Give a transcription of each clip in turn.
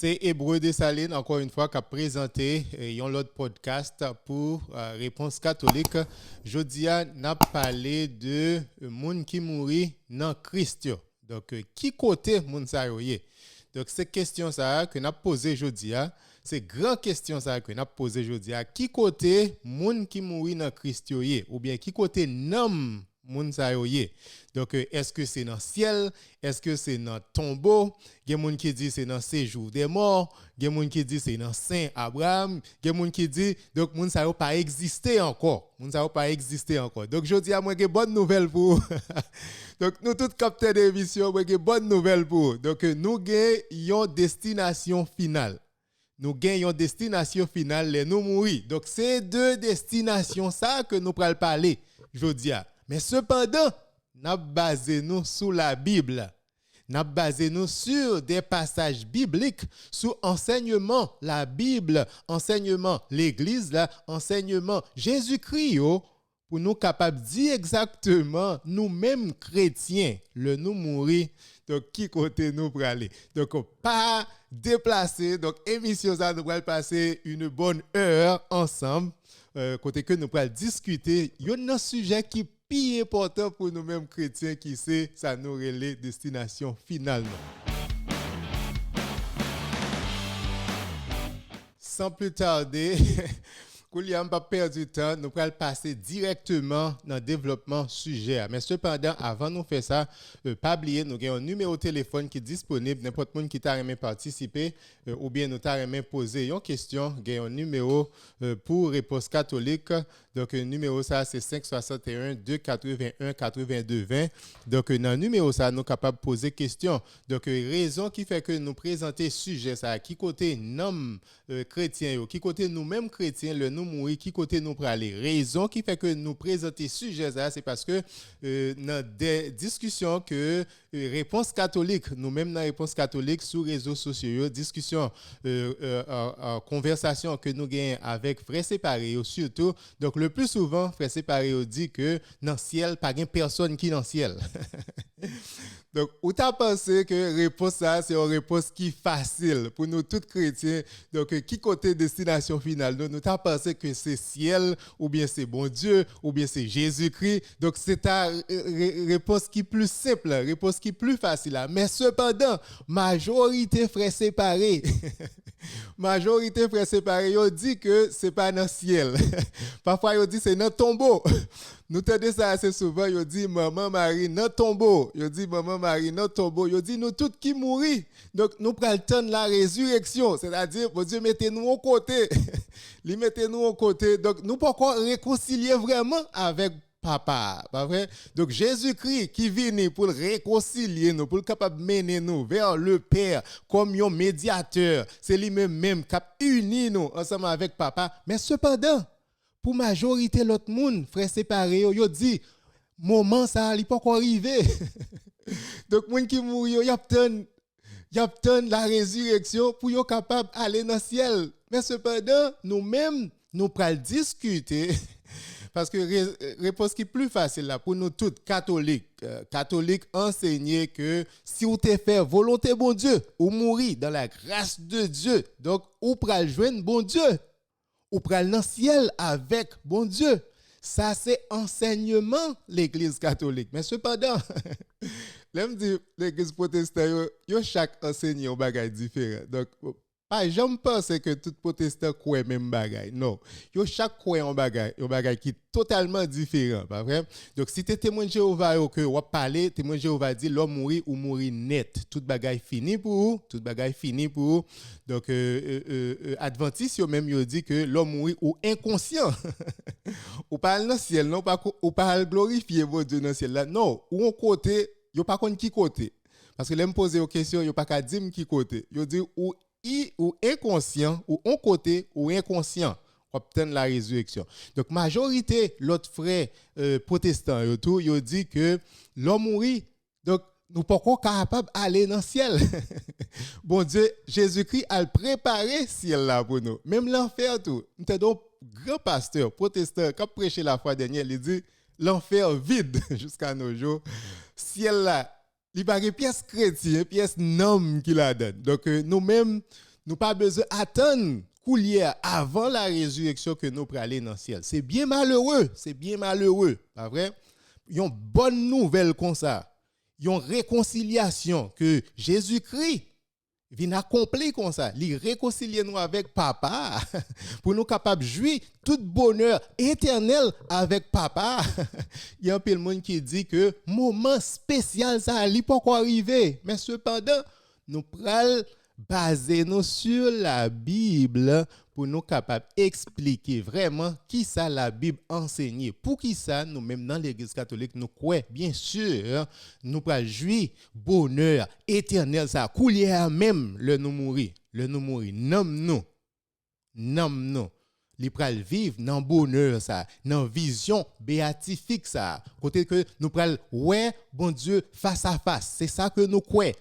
C'est Hébreu Dessalines, encore une fois, qui a présenté l'autre podcast pour Réponse catholique. Jeudi, on a parlé de monde qui mourit dans Christ. Donc, qui côté monde ça y? Donc, c'est question ça que n'a posé jeudi, c'est grande question ça que n'a posé jeudi. Qui côté monde qui mourit dans Christ ou bien qui côté nom moun sa yo ye. Donc est-ce que c'est dans le ciel, est-ce que c'est dans le tombeau? Il y a des gens qui disent c'est dans le séjour des morts, il y a des gens qui disent c'est dans Saint Abraham, il y a des gens qui disent donc moun sa yo pas existé encore. Moun sa yo pas existé encore. Donc je dis à moi que bonne nouvelle pour donc nous tous capteurs d'émission, moi que bonne nouvelle pour. Donc nous gagnons une destination finale. Nous gagnons destination finale les nous mourir. Donc c'est deux destinations ça que nous pral parler jodi a. Mais cependant, nous basé nous sur la Bible. Nous basé nous sur des passages bibliques, sur enseignement la Bible, enseignement l'Église, là, enseignement Jésus-Christ, pour nous capables de dire exactement nous-mêmes chrétiens, le nous mourir. Donc, qui côté nous pour aller? Donc, pas déplacer. Donc, émission ça, nous allons passer une bonne heure ensemble. Côté que nous allons discuter. Il y a un sujet qui plus important pour nous-mêmes chrétiens qui c'est ça nous relève destination finalement. Sans plus tarder, Kouliam pas perdre du temps, nous allons passer directement dans le développement sujet. Mais cependant, avant de nous faire ça, pas oublier, nous avons un numéro de téléphone qui est disponible. N'importe qui t'a aimé participer ou bien nous t'a aimé poser une question, nous avons un numéro pour réponse catholique. Donc, le numéro ça, c'est 561 281 82 20. Donc, dans le numéro ça, nous sommes capables de poser question. Donc, raison qui fait que nous présenter sujet ça, qui côté nom chrétien, qui côté nous-mêmes chrétiens, le nous mourir, qui côté nous praler. Raison qui fait que nous présenter sujet ça, c'est parce que dans des discussions que réponse catholique, nous-mêmes dans réponse catholique sur les réseaux sociaux, discussion, conversation que nous gagnons avec frères séparés, surtout. Donc, le plus souvent, frère séparé dit que dans le ciel, pas de personne qui est dans le ciel. Donc, où tu as pensé que réponse ça, c'est une réponse qui est facile pour nous tous chrétiens. Donc, qui côté destination finale? Nous t'as pensé que c'est ciel, ou bien c'est bon Dieu, ou bien c'est Jésus-Christ. Donc, c'est ta réponse qui est plus simple, réponse qui est plus facile. Mais cependant, majorité frères séparés, majorité frères séparés, ils disent que c'est pas dans le ciel. Parfois, ils disent que c'est dans le tombeau. Nous t'aidons ça assez souvent, ils disent maman Marie dans le tombeau. Ils disent maman Marie dans le tombeau. Ils disent nous tous qui mourir. Donc nous prenons le temps de la résurrection, c'est-à-dire bon Dieu mettez-nous au côté. Il mettez-nous au côté. Donc nous pouvons réconcilier vraiment avec Papa, pas vrai? Donc Jésus-Christ qui vient pour réconcilier nous, pour capable mener nous vers le Père comme un médiateur. C'est lui-même qui a uni nous ensemble avec Papa. Mais cependant, pour majorité l'autre monde, frère séparé, yo dit moment ça il pas encore arrivé. Donc monde qui mourir, y a la résurrection pour yo capable aller dans le ciel. Mais cependant, nous-mêmes nous pral discuter parce que réponse qui est plus facile là pour nous tous catholiques enseigner que si vous te fait volonté bon Dieu ou mourir dans la grâce de Dieu, donc ou pral joindre bon Dieu ou pral dans le ciel avec bon Dieu. Ça c'est enseignement l'église catholique. Mais cependant, l'aime dit l'église protestante yo chaque enseignant bagage différent. Donc pas jamais penser que tout protestant croit même bagaille. Non, yo chaque croit en bagaille qui est totalement différent, pas vrai? Donc si tu es témoin de Jéhovah que on parler, témoin de Jéhovah dit l'homme mourir ou mourir net. Toute bagaille fini pour vous. Donc adventiste yo même yo dit que l'homme mourir ou inconscient. Ou pas dans le ciel, non pas ou pas glorifier votre Dieu dans le ciel là. Non, ou on côté, yo pas connait qui côté. Parce que l'aime poser aux questions, yo pas ka dire qui côté. Yo dit ou inconscient, ou on côté, ou inconscient, obtenir la résurrection. Donc, majorité, l'autre frère protestant, ils dit que l'homme mourit, donc nous ne pouvons pas capable d'aller dans le ciel. Bon Dieu, Jésus-Christ a préparé le ciel là pour nous. Même l'enfer, tout. Nous avons un grand pasteur protestant qui a prêché la fois dernière, il dit l'enfer vide jusqu'à nos jours. Ciel là, il n'y a pas de pièce chrétienne, pièce nom qui la donne. Donc, nous-mêmes, Nous pas besoin d'attendre coulière avant la résurrection que nous pourrons aller dans le ciel. C'est bien malheureux, pas vrai? Il y a une bonne nouvelle comme ça. Il y a une réconciliation que Jésus-Christ vient accomplir comme ça. Il réconcilie nous avec papa pour nous capables de jouir tout bonheur éternel avec papa. Il y a un peu de monde qui dit que moment spécial ça n'est pas encore arrivé. Mais cependant, nous prenons baser nous sur la Bible pour nous capables d'expliquer vraiment qui ça la Bible enseigne. Pour qui ça, nous-mêmes dans l'Église catholique, nous croyons, bien sûr, nous pourrons jouir bonheur éternel, ça couler même le nous mourir. Le nous mourir, nomme-nous. Li pral vivre dans bonheur ça, dans vision béatifique ça. Côté que nous pral ouais bon Dieu face à face. C'est ça que nous croyons.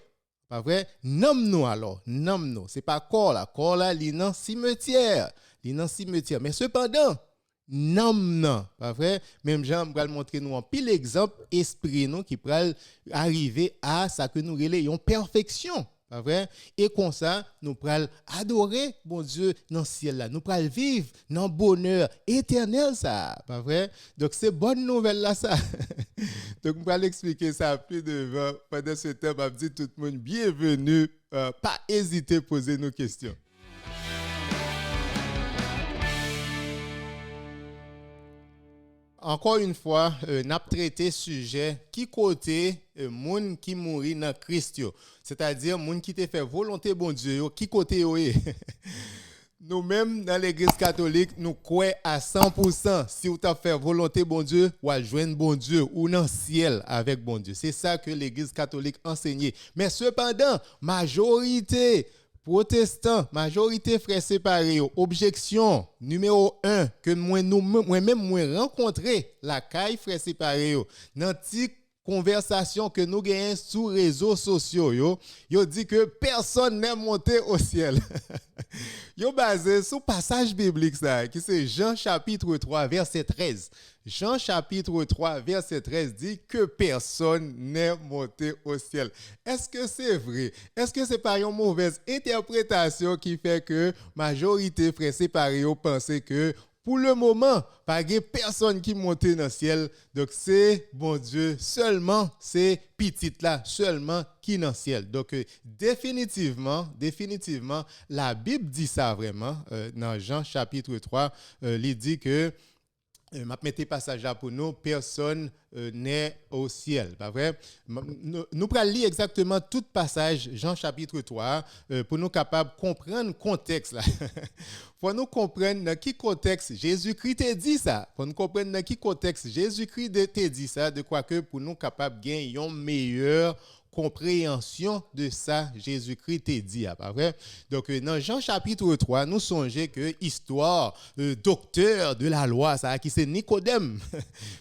Pas vrai? Nomme-nous alors, nomme-nous. C'est pas corps là, li nan cimetière. Mais cependant, nomme-nous. Pas vrai? Même Jean va montrer nous un pile exemple esprit nous qui pral arriver à ça que nous relayons perfection. Pas vrai? Et comme ça, nous pourrons adorer bon Dieu dans le ciel là. Nous pourrons vivre dans le bonheur éternel ça. Pas vrai? Donc c'est bonne nouvelle là ça. Donc nous pourrons expliquer ça plus devant. Pendant ce temps, je dis tout le monde bienvenue. Pas hésiter à poser nos questions. Encore une fois, nous avons traité sujet qui côté moun qui mourit dans Christ, c'est-à-dire moun qui te fait volonté bon Dieu, qui côté yo. Nous-mêmes dans l'Église catholique, nous croyons à 100% si vous avez fait volonté bon Dieu, ou à joindre bon Dieu ou dans le ciel avec bon Dieu. C'est ça que l'Église catholique enseigne. Mais cependant, majorité protestants, majorité frères séparés, objection numéro 1 que moi-même rencontré la caille frères séparés dans petite conversation que nous gagnons sur les réseaux sociaux yo dit que personne n'est monté au ciel. Yo basé sur passage biblique ça qui c'est Jean chapitre 3 verset 13. Jean chapitre 3 verset 13 dit que personne n'est monté au ciel. Est-ce que c'est vrai? Est-ce que c'est pas une mauvaise interprétation qui fait que majorité frères séparés pensaient que pour le moment, pas de personne qui monte dans le ciel. Donc, c'est bon Dieu seulement, c'est petit là, seulement qui dans le ciel. Donc, définitivement, la Bible dit ça vraiment. Dans Jean chapitre 3, il dit que je mettais passage là pour nous, personne n'est au ciel. Pas vrai? Nous allons lire exactement tout passage, Jean chapitre 3, pour nous capables de comprendre le contexte. Pour nous comprendre dans quel contexte Jésus-Christ t'a dit ça. Pour nous comprendre dans quel contexte Jésus-Christ t'a dit ça, de quoi que pour nous capables de gagner une meilleure compréhension de ça, Jésus-Christ t'a dit, pas vrai? Donc, dans Jean chapitre 3, nous songeons que l'histoire docteur de la loi, ça, qui c'est Nicodème.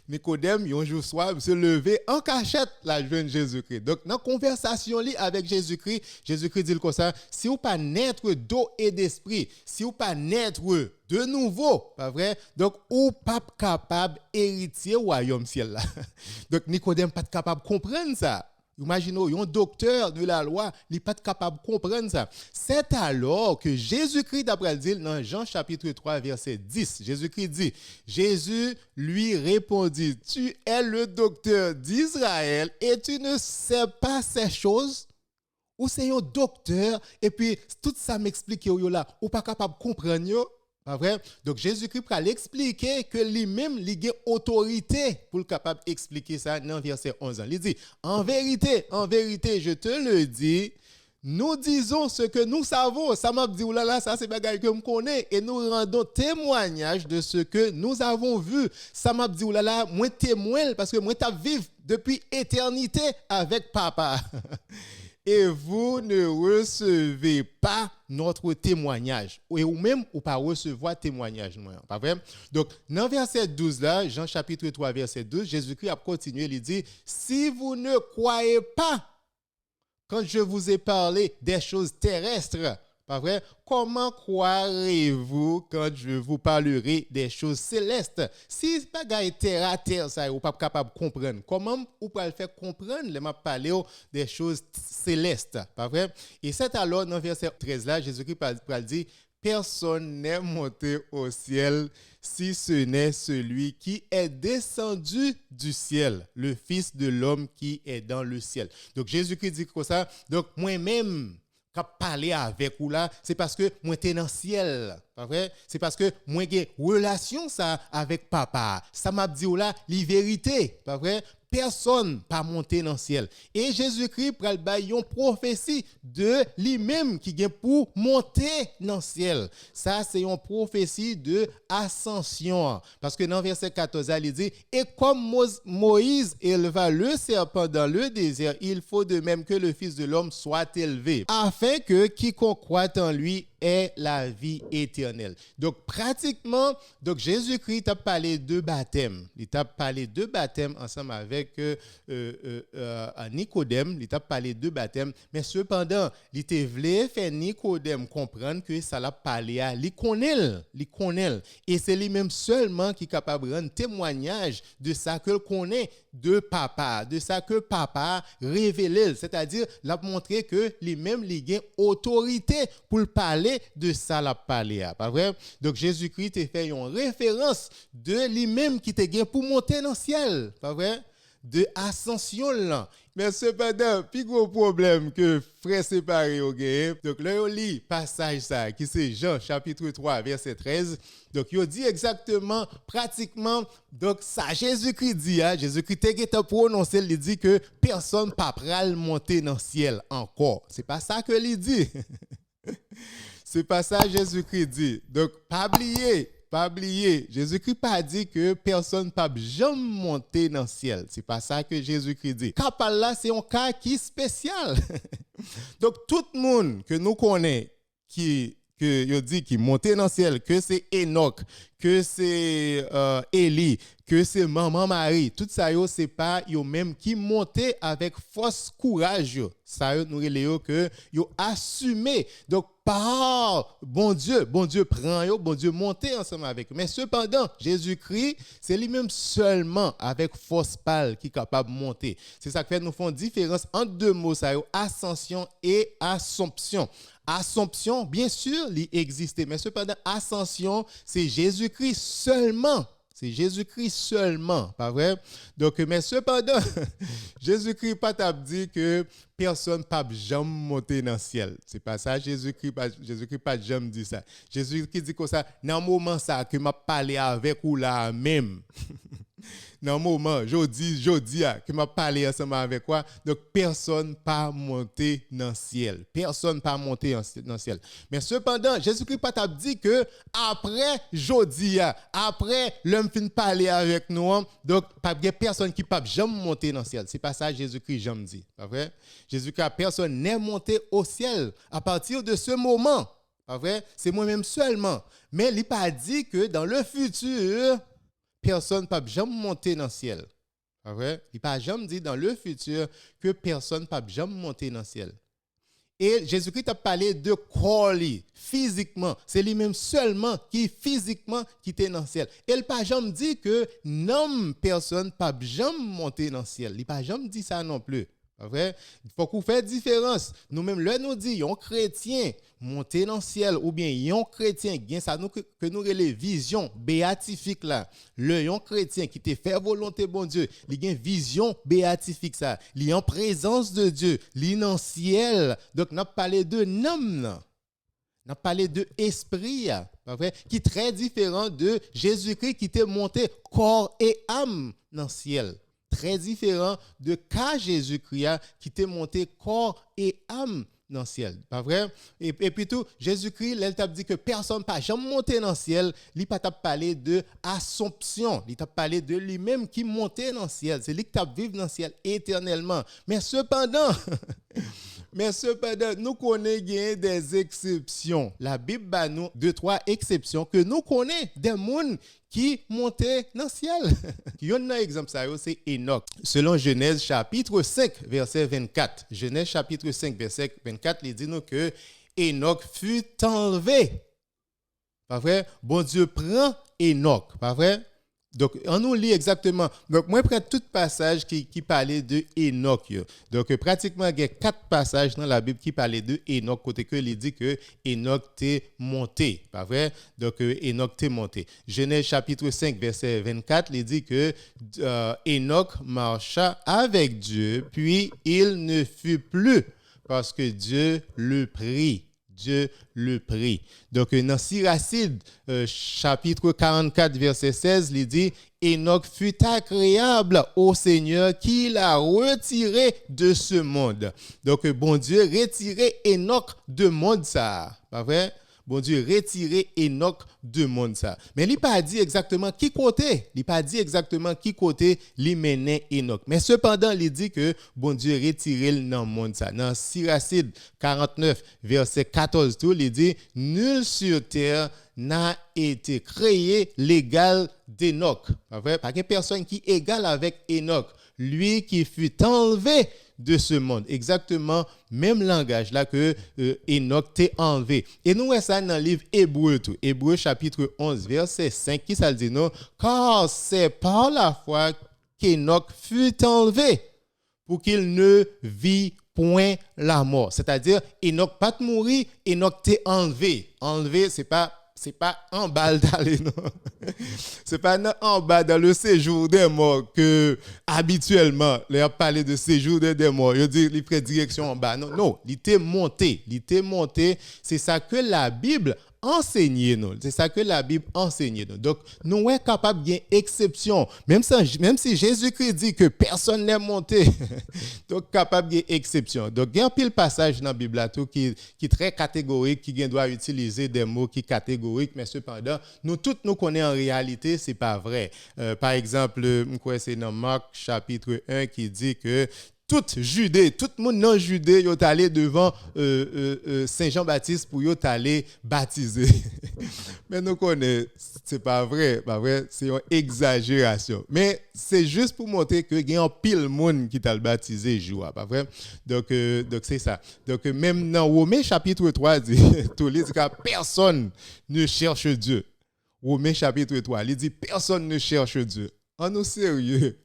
Nicodème, un jour soir, se lever en cachette la jeune Jésus-Christ. Donc, dans la conversation avec Jésus-Christ, Jésus-Christ dit comme ça, si vous pas naître d'eau et d'esprit, si vous pas naître de nouveau, pas vrai? Donc, ou pas capable héritier au royaume ciel là. Donc, Nicodème pas capable de comprendre ça. Imaginez, un docteur de la loi n'est pas capable de comprendre ça. C'est alors que Jésus-Christ, d'après le dit dans Jean chapitre 3, verset 10, Jésus-Christ dit, Jésus lui répondit, tu es le docteur d'Israël et tu ne sais pas ces choses? Ou c'est un docteur et puis tout ça m'explique là, ou pas capable de comprendre? Pas vrai? Donc Jésus-Christ va l'expliquer que lui-même il a autorité pour le capable d'expliquer ça dans verset 11. Il dit en vérité, je te le dis, nous disons ce que nous savons. Ça m'a dit oulala, ça c'est bagaille que me connais et nous rendons témoignage de ce que nous avons vu. Ça m'a dit oulala, moi témoin parce que moi t'as vivre depuis éternité avec papa. Et vous ne recevez pas notre témoignage. Ou même, ou pas recevoir témoignage. Pas vrai? Donc, dans verset 12, là, Jean chapitre 3, verset 12, Jésus-Christ a continué, il dit, si vous ne croyez pas, quand je vous ai parlé des choses terrestres, Pas vrai? Comment croirez-vous quand je vous parlerai des choses célestes? Si bagaille terre à terre, ça, vous pas capable de comprendre. Comment vous pouvez le faire comprendre, les m'a parlé des choses célestes? Pas vrai? Et c'est alors, dans verset 13 là, Jésus-Christ va dire, personne n'est monté au ciel si ce n'est celui qui est descendu du ciel, le Fils de l'homme qui est dans le ciel. Donc Jésus-Christ dit comme ça, donc moi-même, quand parler avec vous là, c'est parce que moi t'es dans le ciel, pas vrai? C'est parce que moi j'ai relation ça avec papa. Ça m'a dit là, la vérité, pas vrai? Personne pas monté dans le ciel. Et Jésus-Christ pral bailler une prophétie de lui-même qui vient pour monter dans le ciel. Ça c'est une prophétie de ascension parce que dans verset 14 il dit et comme Moïse éleva le serpent dans le désert, il faut de même que le Fils de l'homme soit élevé afin que quiconque croit en lui ait la vie éternelle. Donc pratiquement, donc Jésus-Christ a parlé de baptême. Il a parlé de baptême ensemble avec Nicodème. Il a parlé de baptême, mais cependant, il te voulait faire Nicodème comprendre que ça l'a parlé à il connaît. Et c'est lui-même seulement qui est capable de rendre témoignage de ça que connaît de papa, de ça que papa révélé, c'est-à-dire l'a montré que lui-même il a autorité pour parler de ça l'a parlé, pas vrai? Donc Jésus-Christ a fait une référence de lui-même qui te gain pour monter dans le ciel, pas vrai? De ascension là. Mais cependant, plus gros problème que frère séparé au gain. Donc là on lit passage ça qui c'est Jean chapitre 3 verset 13. Donc il dit exactement pratiquement donc ça Jésus-Christ dit Jésus-Christ a prononcé, il dit que personne pas pral monter dans le ciel encore. C'est pas ça que il dit. C'est pas ça Jésus-Christ dit. Donc pas oublier, Jésus-Christ pas dit que personne ne peut jamais monter dans le ciel. C'est pas ça que Jésus-Christ dit. Cas là, c'est un cas qui est spécial. Donc tout le monde que nous connaissons que dit qui montait dans le ciel, que c'est Enoch, que c'est Élie, que c'est maman Marie, tout ça c'est pas yo même qui montait avec force courage. Ça nous relève que yo assumé. Donc par bon Dieu prend yo, bon Dieu monter ensemble avec eux. Mais cependant, Jésus-Christ, c'est lui-même seulement avec force pâle qui est capable de monter. C'est ça qui fait nous font différence entre deux mots ça ascension et assomption. Assomption, bien sûr, il existe, mais cependant, ascension, c'est Jésus-Christ seulement. C'est Jésus-Christ seulement, pas vrai? Donc, mais cependant, Jésus-Christ pas t'a dit que personne pas jamais monter dans le ciel. C'est pas ça, Jésus-Christ pas jamais dit ça. Jésus-Christ dit comme ça, dans le moment ça que m'a parlé avec ou là même. Dans le moment, jodi que m'a parlé ensemble avec quoi, donc personne pas monter dans le ciel. Personne pas monter dans le ciel. Mais cependant, Jésus-Christ pas t'a dit que après jodi après l'homme fin parler avec nous, donc pas personne qui pas jamais monter dans le ciel. C'est pas ça Jésus-Christ jamais dit, pas vrai? Jésus-Christ personne n'est monté au ciel à partir de ce moment. Pas vrai? C'est moi-même seulement. Mais il n'a pas dit que dans le futur personne ne peut jamais monter dans le ciel. Pas vrai? Il n'a pas jamais dit dans le futur que personne ne peut jamais monter dans le ciel. Et Jésus-Christ a parlé de corps physiquement. C'est lui-même seulement qui physiquement qui était dans le ciel. Et il n'a pas jamais dit que non, personne ne peut jamais monter dans le ciel. Il n'a pas jamais dit ça non plus. Vrai? Il faut qu'on fasse différence. Nous-mêmes, là, nous disons, un chrétien monter dans le ciel, ou bien un chrétien, ça nous que nous les vision béatifique là. Le un chrétien qui te fait volonté bon Dieu, il a une vision béatifique ça. Il est en présence de Dieu, il est dans le ciel. Donc, nous parlé de nom. On a parlé de esprit, pas vrai, qui est très différent de Jésus-Christ qui t'est monté corps et âme dans le ciel. Très différent de cas Jésus-Christ qui t'est monté corps et âme dans le ciel. Pas vrai? Et puis tout, Jésus-Christ, il t'a dit que personne pas jamais monté dans le ciel. Il t'a parlé de assomption. Il t'a parlé de lui-même qui montait dans le ciel. C'est lui qui t'a vécu dans le ciel éternellement. Mais cependant, nous connaissons des exceptions. La Bible a nous 2-3 exceptions que nous connaissons des gens qui montaient dans le ciel. Il y a un exemple, c'est Enoch. Selon Genèse chapitre 5, verset 24. Genèse chapitre 5, verset 24, il dit nous que Enoch fut enlevé. Pas vrai? Bon Dieu prend Enoch. Pas vrai? Donc, on nous lit exactement. Donc, moi, je prends tout passage qui parlait de Enoch. Donc, pratiquement, il y a 4 passages dans la Bible qui parlaient de Enoch, côté que il dit que Enoch t'est monté. Pas vrai? Donc, Enoch t'est monté. Genèse chapitre 5, verset 24, il dit que Enoch marcha avec Dieu, puis il ne fut plus parce que Dieu le prit. Dieu le prit. Donc, dans Siracide, chapitre 44, verset 16, il dit Enoch fut agréable au Seigneur qui l'a retiré de ce monde. Donc, bon Dieu retiré Enoch de monde ça. Pas vrai? Bon Dieu retiré Enoch de monde ça. Mais il n'a pas dit exactement qui côté. Il n'a pas dit exactement qui côté il menait Enoch. Mais cependant, il dit que bon Dieu retiré dans le monde ça. Dans Siracide 49, verset 14, tout, il dit nul sur terre n'a été créé l'égal d'Enoch. Pas vrai? Pas qu'il y ait personne qui est égal avec Enoch. Lui qui fut enlevé de ce monde. Exactement, même langage là que Enoch t'est enlevé. Et nous, ça dans le livre Hébreu tout. Hébreu chapitre 11, verset 5, qui ça dit non? Car c'est par la foi qu'Enoch fut enlevé pour qu'il ne vit point la mort. C'est-à-dire, Enoch pas mourir, Enoch t'est enlevé. Enlevé, c'est pas en bas d'aller, non. C'est pas en bas dans le séjour des morts que habituellement, les a parlé de séjour des morts. Il dit il prend direction en bas. Non, non, il était monté. Il était monté. C'est ça que la Bible enseigne nous. C'est ça que la Bible enseigne nous. Donc, nous sommes capables d'une exception. Même si Jésus-Christ dit que personne n'est monté, donc capable d'une exception. Donc, il y a un pile passage dans la Bible là, qui est très catégorique, qui doit utiliser des mots qui sont catégoriques, mais cependant, nous tous nous connaissons en réalité, ce n'est pas vrai. Par exemple, c'est dans Marc chapitre 1 qui dit que tout Judée, tout le monde dans Judée, ils sont allés devant Saint Jean-Baptiste pour aller baptiser. Mais nous connaissons, c'est pas vrai, c'est une exagération. Mais c'est juste pour montrer que il y a un pile monde qui t'a baptisé jour, pas vrai? Donc c'est ça. Donc même dans Romains chapitre 3 dit tout dit que personne ne cherche Dieu. Romains chapitre 3, il dit personne ne cherche Dieu. En nous sérieux.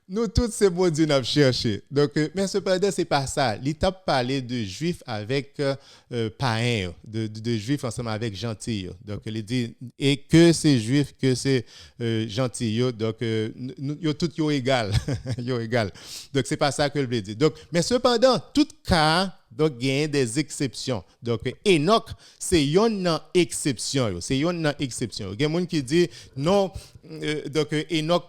Nous tous ces mots Dieu nous cherché. Donc, mais cependant, ce n'est pas ça. L'État parlait de juifs avec païens, de juifs ensemble avec gentils. Donc, il dit, et que ces juifs, que ces gentils, donc, ils tous sont égaux. Donc, ce n'est pas ça que je veux dire. Donc, mais cependant, tout cas, donc, il y a des exceptions. Donc, Enoch, c'est une exception. C'est une exception. Il y a des gens qui disent, non, donc, Enoch,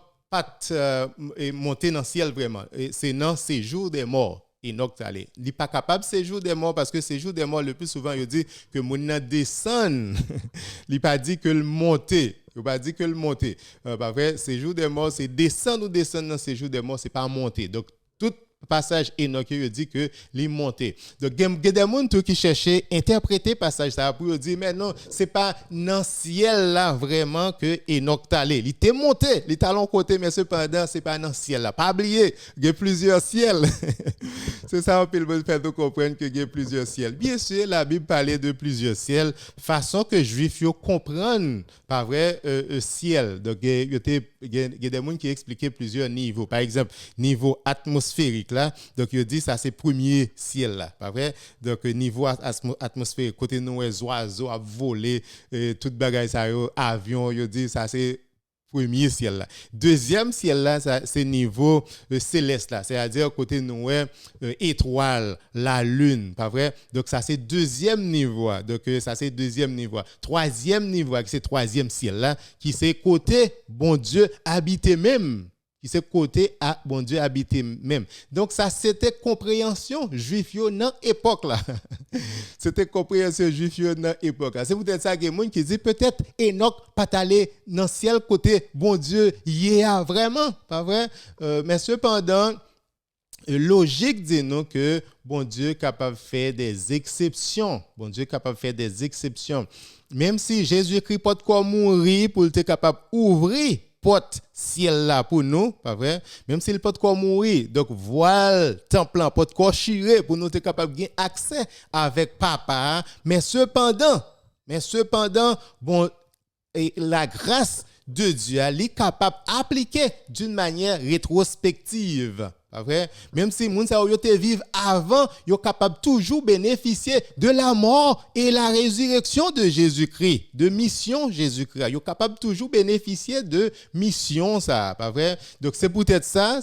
monter dans le ciel vraiment. C'est dans le séjour des morts. Enoch allé. Il n'est pas capable de séjour des morts parce que séjour des morts, le plus souvent, il dit que mon descend. Il n'a pas dit que le monter. Il n'a pas dit que le monter. Pas vrai, séjour des morts, c'est descendre ou descendre dans le séjour des morts, ce n'est pas monter. Donc, tout passage Enoch, il dit que les monter. Donc, il y a des gens qui cherchaient à interpréter passage ça pour dire, mais non, ce n'est pas dans le ciel là vraiment que Enoch est allé. Il était monté, il est allé côté, mais cependant, ce n'est pas dans le ciel là. Pas oublier, il y a plusieurs ciels. C'est ça, on peut faire comprendre qu'il y a plusieurs ciels. Bien sûr, la Bible parlait de plusieurs ciels, façon que les Juifs comprennent, pas vrai, ciel. Donc, il y a des gens qui expliquaient plusieurs niveaux. Par exemple, niveau atmosphérique. Là, donc, il dit ça, c'est premier ciel là, pas vrai? Donc, niveau atmosphérique, côté nous, les oiseaux à voler, tout bagaille, ça, avion, il dit ça, c'est premier ciel là. Deuxième ciel là, c'est niveau céleste là, c'est-à-dire côté nous, étoile, la lune, pas vrai? Donc, ça, c'est deuxième niveau. Donc, ça, c'est deuxième niveau. Troisième niveau, c'est troisième ciel là, qui c'est côté, bon Dieu, habité même. Qui c'est côté à bon Dieu habité même. Donc ça c'était compréhension juif dans époque là. C'était compréhension juif dans époque là. C'est peut-être ça que monde qui dit peut-être Enoch pas aller dans le ciel côté bon Dieu vraiment, pas vrai? Mais cependant logique dit nous que bon Dieu est capable de faire des exceptions. Bon Dieu est capable de faire des exceptions. Même si Jésus-Christ pas de quoi mourir pour être capable d'ouvrir porte ciel là pour nous, pas vrai? Même s'il peut quoi mourir, donc voile temple là peut quoi chirer pour nous être capable de gagner accès avec papa, mais cependant bon et la grâce de Dieu elle est capable d'appliquer d'une manière rétrospective. Après, même si moun sa yo te vivre avant, yo capable toujours bénéficier de la mort et la résurrection de Jésus-Christ, de mission Jésus-Christ. Yo capable toujours bénéficier de mission ça, pas vrai? Donc c'est peut-être ça.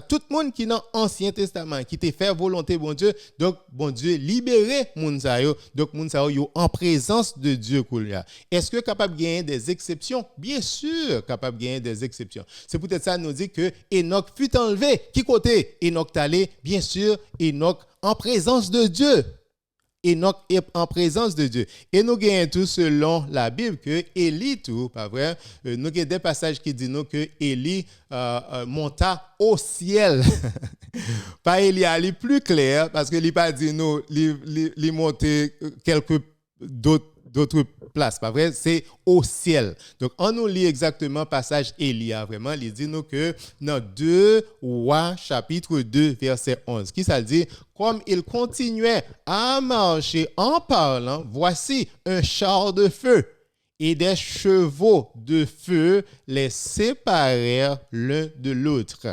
Tout le monde qui dans l'Ancien Testament qui te fait volonté bon Dieu, donc bon Dieu libérer moun sa yo. Donc moun sa yo en présence de Dieu koulia. Est-ce que capable gagner des exceptions? Bien sûr, capable gagner des exceptions. C'est peut-être ça nous dit que Enoch fut enlevé. Qui côté Enoch t'allait, bien sûr, Enoch en présence de Dieu. Enoch est en présence de Dieu. Et nous gagnons tout selon la Bible que Élie, tout, pas vrai? Nous avons des passages qui disent nous que Élie monta au ciel. Pas Élie, elle est plus clair parce que il pas dit nous, il montait quelques d'autres places, pas vrai? C'est au ciel. Donc, on nous lit exactement passage Élia, vraiment, il dit nous que dans 2 Rois, chapitre 2, verset 11, qui ça dit, comme il continuait à marcher en parlant, voici un char de feu et des chevaux de feu les séparèrent l'un de l'autre.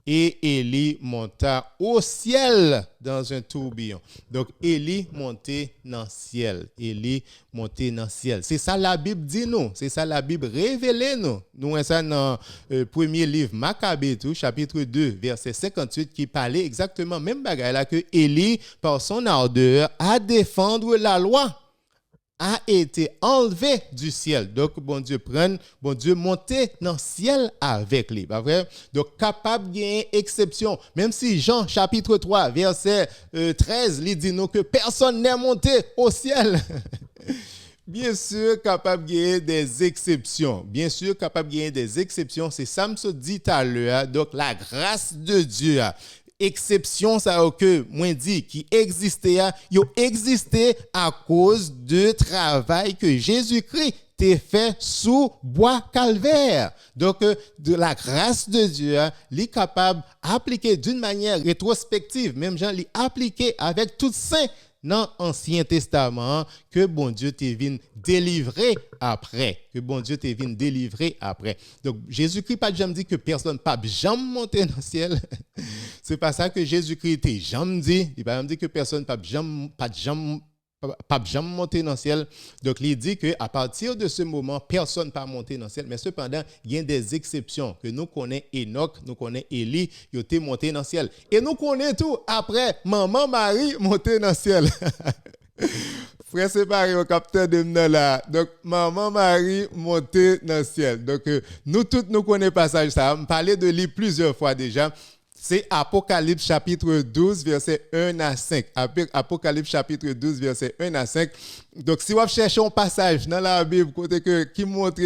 Et Élie monta au ciel dans un tourbillon. Donc, Élie montait dans le ciel. Élie montait dans le ciel. C'est ça la Bible dit nous. C'est ça la Bible révèle nous. Nous voyons ça dans le premier livre, Maccabée, chapitre 2, verset 58, qui parlait exactement même bagaille là que Élie, par son ardeur, à défendre la loi, a été enlevé du ciel. Donc, bon Dieu monter dans le ciel avec lui. Pas vrai? Donc, capable de gagner exception. Même si Jean, chapitre 3, verset 13, il dit nous que personne n'est monté au ciel. Bien sûr, capable de gagner des exceptions. Bien sûr, capable de gagner des exceptions. C'est ça que je dit tout à l'heure. Donc, la grâce de Dieu. Exception ça que moi dit qui existait à cause de travail que Jésus-Christ t'a fait sous bois calvaire. Donc de la grâce de Dieu, il est capable d'appliquer d'une manière rétrospective, même Jean l'appliquer avec tout saint dans l'Ancien Testament que bon Dieu te vient délivrer après. Donc, Jésus-Christ pas jamais dit que personne pas jamais monter dans le ciel. C'est pas ça que Jésus-Christ t'a jamais dit. Il pas jamais dit que personne pas jamais monter dans le ciel. Donc, il dit qu'à partir de ce moment, personne ne peut monter dans le ciel. Mais cependant, il y a des exceptions que nous connaissons Enoch, nous connaissons Élie, ils ont été montés dans le ciel. Et nous connaissons tout après, maman Marie monter dans le ciel. Frère séparé au capteur de là. Donc, maman Marie montée dans le ciel. Donc, nous tous nous connaissons passage ça. On parlait de lui plusieurs fois déjà. C'est Apocalypse chapitre 12, verset 1 à 5. Apocalypse chapitre 12, verset 1 à 5. Donc, si vous cherchez un passage dans la Bible côté qui montre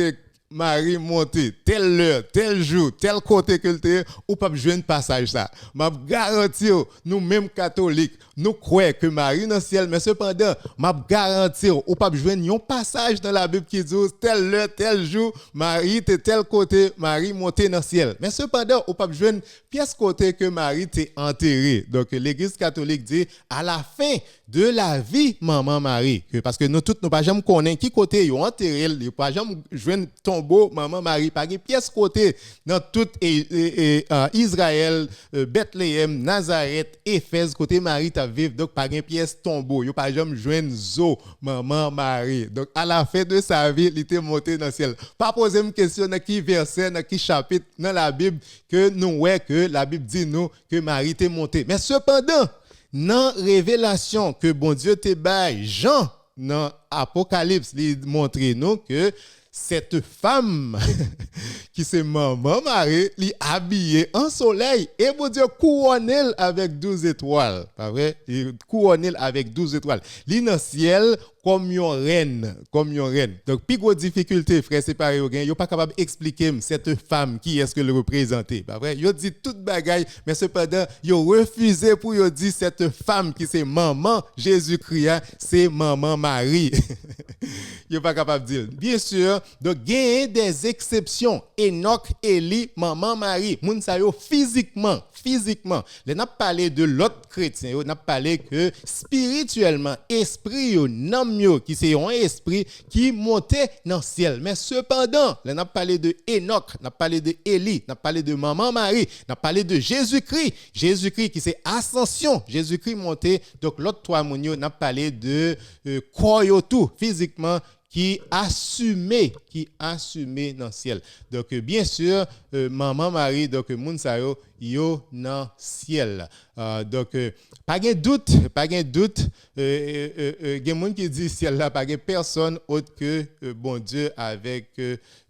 Marie montée, telle heure, tel jour, tel côté que le ou pas jouer un passage ça. M'a garanti nous mêmes catholiques, nous croyons que Marie dans le ciel, mais cependant, m'a garanti ou pas jouer un passage dans la Bible qui dit telle heure, tel jour, Marie était tel côté, Marie montée dans le ciel. Mais cependant, ou pas jouer une pièce côté que Marie était enterrée. Donc l'Église catholique dit à la fin de la vie maman Marie, parce que nous tous nous pas jamais connaître qui côté yo enterré, yo pas jamais jouer tombeau maman Marie pas une pièce côté dans tout Israël, Bethléem, Nazareth, Éphèse côté Marie t'a vivre donc pas une pièce tombeau, yo pas jamais joindre zo maman Marie. Donc à la fin de sa vie, il était monté dans le ciel. Pas poser une question dans qui verset, dans qui chapitre dans la Bible que nous ouais que la Bible dit nous que Marie était montée. Mais cependant, dans révélation que bon Dieu te baille, Jean dans Apocalypse, il montre nous que cette femme qui c'est maman Marie, elle est habillée en soleil et bon Dieu couronné avec 12 étoiles, pas vrai? Il couronné avec 12 étoiles. Il dans le ciel comme une reine, Donc plus grosse difficulté frère séparé au gain, yo pas capable expliquer cette femme qui est-ce que le représenter, pas vrai? Yo dit toute bagaille mais cependant yo refusé pour yo dire cette femme qui c'est maman Jésus-Christ, c'est maman Marie. Yo pas capable de dire. Bien sûr, donc il y a des exceptions. Enoch, Élie, maman Marie, moun sa yo physiquement. Les n'a parlé de l'autre chrétien, on n'a parlé que spirituellement, esprit yo, nam yo, qui c'est un esprit qui montait dans le ciel. Mais cependant, on a parlé de Enoch, on a parlé de Élie, on a parlé de maman Marie, on a parlé de Jésus-Christ. Jésus-Christ qui c'est ascension, Jésus-Christ monté. Donc l'autre trois moun yo, on a parlé de quoi yo tout physiquement qui assumé dans le ciel. Donc bien sûr maman Marie donc moun sa yo dans le ciel. Donc pas de doute gen moun qui dit ciel là pas de personne autre que bon Dieu avec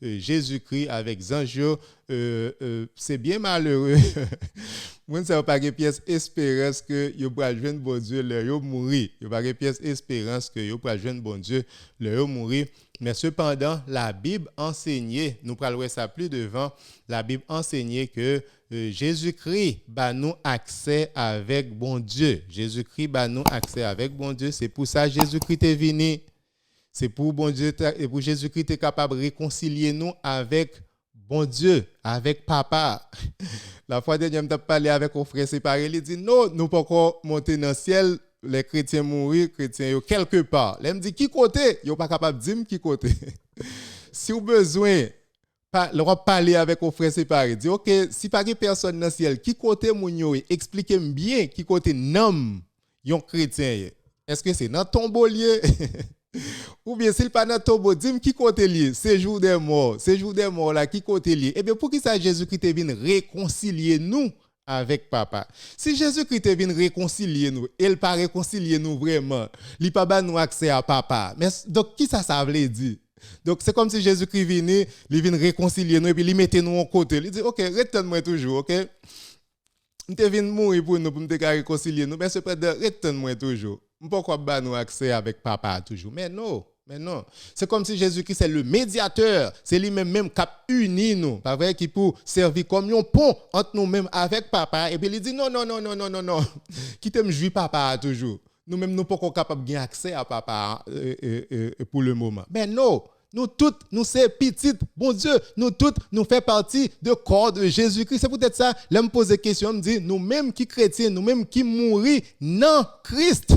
Jésus-Christ avec ange. C'est bien malheureux. Moun sa pas de pièce espérance que yo pral joindre bon Dieu leur yo mourir. Yo pas de pièce espérance que yo pral joindre bon Dieu leur yo mourir. Mais cependant, la Bible enseignait, nous parlerons ça plus devant, la Bible enseignait que Jésus-Christ bat nous accès avec bon Dieu. Jésus-Christ bat nous accès avec bon Dieu. C'est pour ça que Jésus-Christ est venu. C'est pour bon Dieu et pour Jésus-Christ est capable de réconcilier nous avec bon Dieu, avec papa. La fois dernière, je parlé avec un frère séparé, il dit non, nous ne pouvons pas monter dans le ciel. Les chrétiens mourir, chrétiens yo quelque part. Là me dit qui côté, yo pas capable dire qui côté. Si vous besoin leur parler avec vos frères séparés, dit OK, si pas personne dans le ciel, qui côté moun yo, expliquez-moi bien qui côté nam yon chrétien. Est-ce que c'est dans tombeau lié ou bien s'il pas dans tombeau, dis-moi qui côté lié, séjour des morts là qui côté lié. Eh bien pour qui ça Jésus-Christ est venu réconcilier nous avec papa. Si Jésus-Christ est venu réconcilier nous, il pas réconcilier nous vraiment. Il pas ba nous accès à papa. Mais donc qui ça veut dire? Donc c'est comme si Jésus-Christ venu, il vient réconcilier nous et puis il mettait nous en côté. Il dit OK, retiens-moi toujours, OK? On te venu mourir pour nous te réconcilier nous, mais c'est pas de retiens-moi toujours. Pourquoi ba nous accès avec papa toujours? Mais non. C'est comme si Jésus-Christ c'est le médiateur, c'est lui-même qui a uni nous, pas vrai, qui pour servir comme un pont entre nous-mêmes avec papa et puis il dit non. Qui t'aime jouer papa toujours. Nous-mêmes nous pas capable de gagner accès à papa pour le moment. Mais non, nous toutes nous c'est petites, bon Dieu, nous toutes nous fait partie de corps de Jésus-Christ. C'est peut-être ça, là me poser question, me dit nous-mêmes qui chrétiens, nous-mêmes qui mourir dans Christ.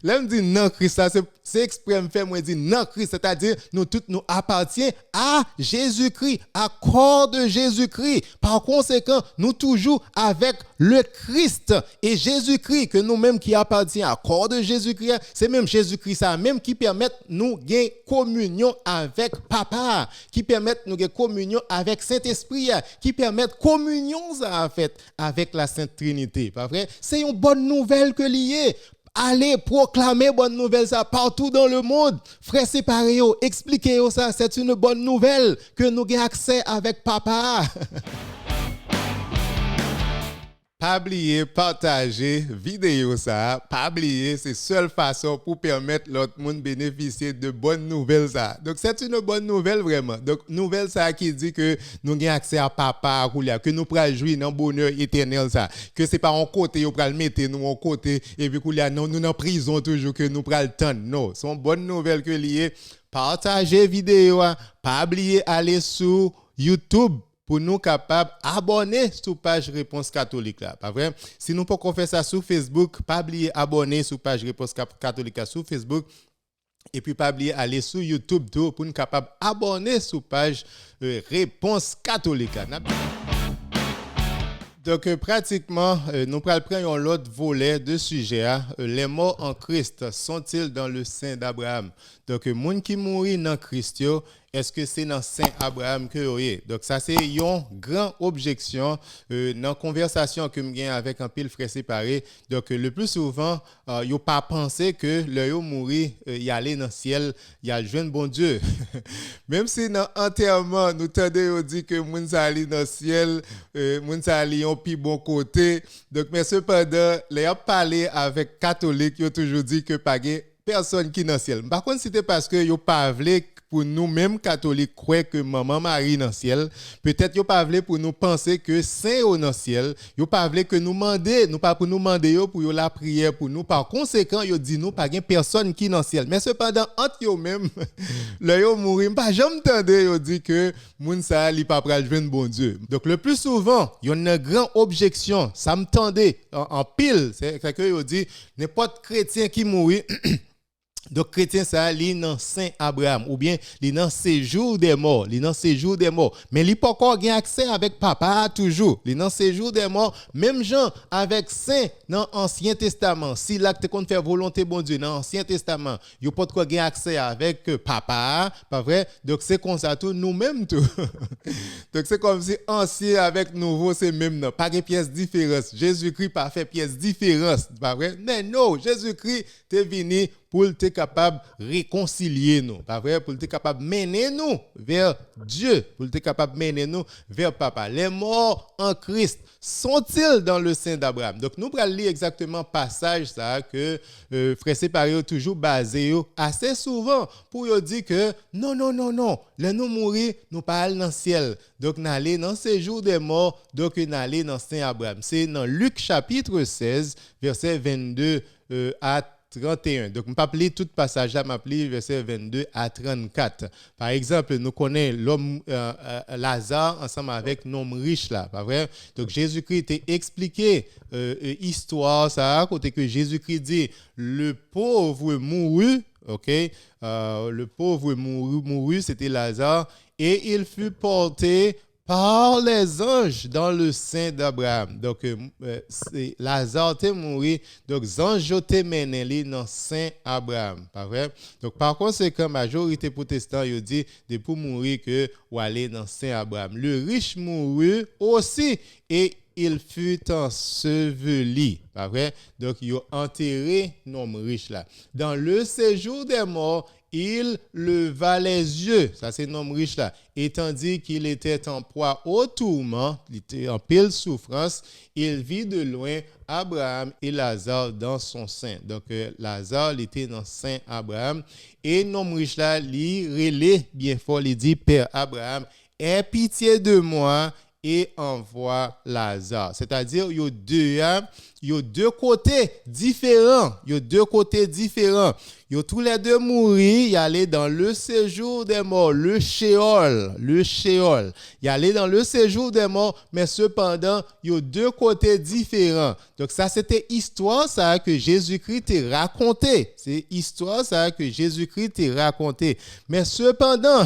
Là me dit non Christ, ça c'est exprès fait moi dit non Christ, c'est-à-dire nous tous nous appartient à Jésus-Christ, à corps de Jésus-Christ. Par conséquent, nous toujours avec le Christ et Jésus-Christ que nous-mêmes qui appartient à corps de Jésus-Christ, c'est même Jésus-Christ ça même qui permet nous gagner communion avec papa, qui permet nous gagner communion avec Saint-Esprit, qui permet communion ça en fait avec la Sainte Trinité, pas vrai? C'est une bonne nouvelle que lié. Allez proclamer bonne nouvelle ça partout dans le monde. Frères séparés, expliquez ça, c'est une bonne nouvelle que nous avons accès avec papa. Pas oublier partager vidéo ça, pas oublier c'est seule façon pour permettre l'autre monde bénéficier de bonnes nouvelles ça. Donc c'est une bonne nouvelle vraiment. Donc nouvelle ça qui dit que nous avons accès à papa que nous pourrons jouir dans bonheur éternel ça, que c'est pas en côté on pourra le mettre nous en côté et puis non nous en prison toujours que nous pourrons le tendre. Non, c'est une bonne nouvelle que lié partager vidéo, pas oublier aller sur YouTube pour nous capables abonner sur page Réponse Catholique là, pas vrai? Si nous pouvons faire ça sur Facebook, pas oublier abonner sur page Réponse Catholique sur Facebook et puis pas oublier aller sur YouTube tout pour nous capables abonner sur page Réponse Catholique. Donc pratiquement nous prenons l'autre volet de sujet, les morts en Christ sont-ils dans le sein d'Abraham? Donc moun qui mourit dans Christ, est-ce que c'est dans Saint Abraham que vous êtes? Donc ça c'est une grande objection dans la conversation que j'ai avec un pile frère séparé. Donc le plus souvent, yo pas pensé que le yo mourir, y aller dans le ciel, y a joindre bon Dieu. Même si dans enterrement nous tendez dit que moun sa ali dans le ciel, moun sa ali un pi bon côté. Donc mais cependant, les a parlé avec catholique, yo toujours dit que pas personne qui dans le ciel. Par contre, c'était parce que yo pas voulu pour nous-mêmes catholiques croire que maman Marie dans le ciel. Peut-être yo pas voulu pour nous penser que saint au dans le ciel. Yo pas voulu que nous demander, nous pas pour nous demander yo pour yo la prière pour nous. Par conséquent, yo dit nous pas gain personne qui dans le ciel. Mais cependant entre yo même le yo mourir pas jamais entendre yo dit que moun ça li pas pral joindre bon Dieu. Donc le plus souvent, il y a une grande objection, ça me tendait en pile, c'est que yo dit n'importe chrétien qui mourit donc chrétien ça li dans Saint Abraham ou bien li dans séjour des morts, mais li pas encore gain accès avec papa toujours, li dans séjour des morts, même Jean avec saint dans Ancien Testament, si là te compte faire volonté bon Dieu dans Ancien Testament, yo pas encore gain accès avec papa, pas vrai? Donc c'est comme ça tout nous-mêmes tout. Donc c'est comme si ancien avec nouveau c'est même non, pas de pièces différentes. Jésus-Christ pas fait pièces différentes, pas vrai? Mais non, Jésus-Christ t'est venu pour être capable de réconcilier nous, pas vrai? Pour être capable de mener nous vers Dieu, pour être capable de mener nous vers Papa. Les morts en Christ sont-ils dans le sein d'Abraham? Donc nous allons lire exactement passage ça que frère séparé toujours basé assez souvent pour dire que non, les nous mourir, nous pas aller dans le ciel. Donc nous aller dans ces jours des morts, donc nous aller dans Saint Abraham. C'est dans Luc chapitre 16 verset 22 à 31. Donc, je ne vais pas appeler tout passage, je vais appeler verset 22 à 34. Par exemple, nous connaissons l'homme Lazare ensemble avec l'homme riche là, pas vrai? Donc, Jésus-Christ a expliqué histoire ça, côté que Jésus-Christ dit le pauvre mourut, OK? Le pauvre mourut, c'était Lazare, et il fut porté par les anges dans le sein d'Abraham. Donc, Lazare est mort, donc les anges ont mené dans le sein d'Abraham. Pas vrai? Donc, par conséquent, la majorité protestante dit de pour mourir que ou aller dans le sein d'Abraham. Le riche mourut aussi et il fut enseveli. Pas vrai? Donc, ils ont enterré l'homme riche là. Dans le séjour des morts, il leva les yeux, ça c'est l'homme riche là, et tandis qu'il était en proie au tourment, il était en pile souffrance, il vit de loin Abraham et Lazare dans son sein. Donc Lazare il était dans le sein d'Abraham, et l'homme riche là, il relait bien fort, il dit, Père Abraham, aie pitié de moi et envoie Lazare. C'est-à-dire, il y a deux côtés différents. Ils ont tous les deux mourir, ils allaient dans le séjour des morts, le Sheol. Ils allaient dans le séjour des morts, mais cependant, il y a deux côtés différents. Donc ça, c'était histoire ça que Jésus-Christ t'a raconté. C'est histoire ça que Jésus-Christ t'a raconté. Mais cependant,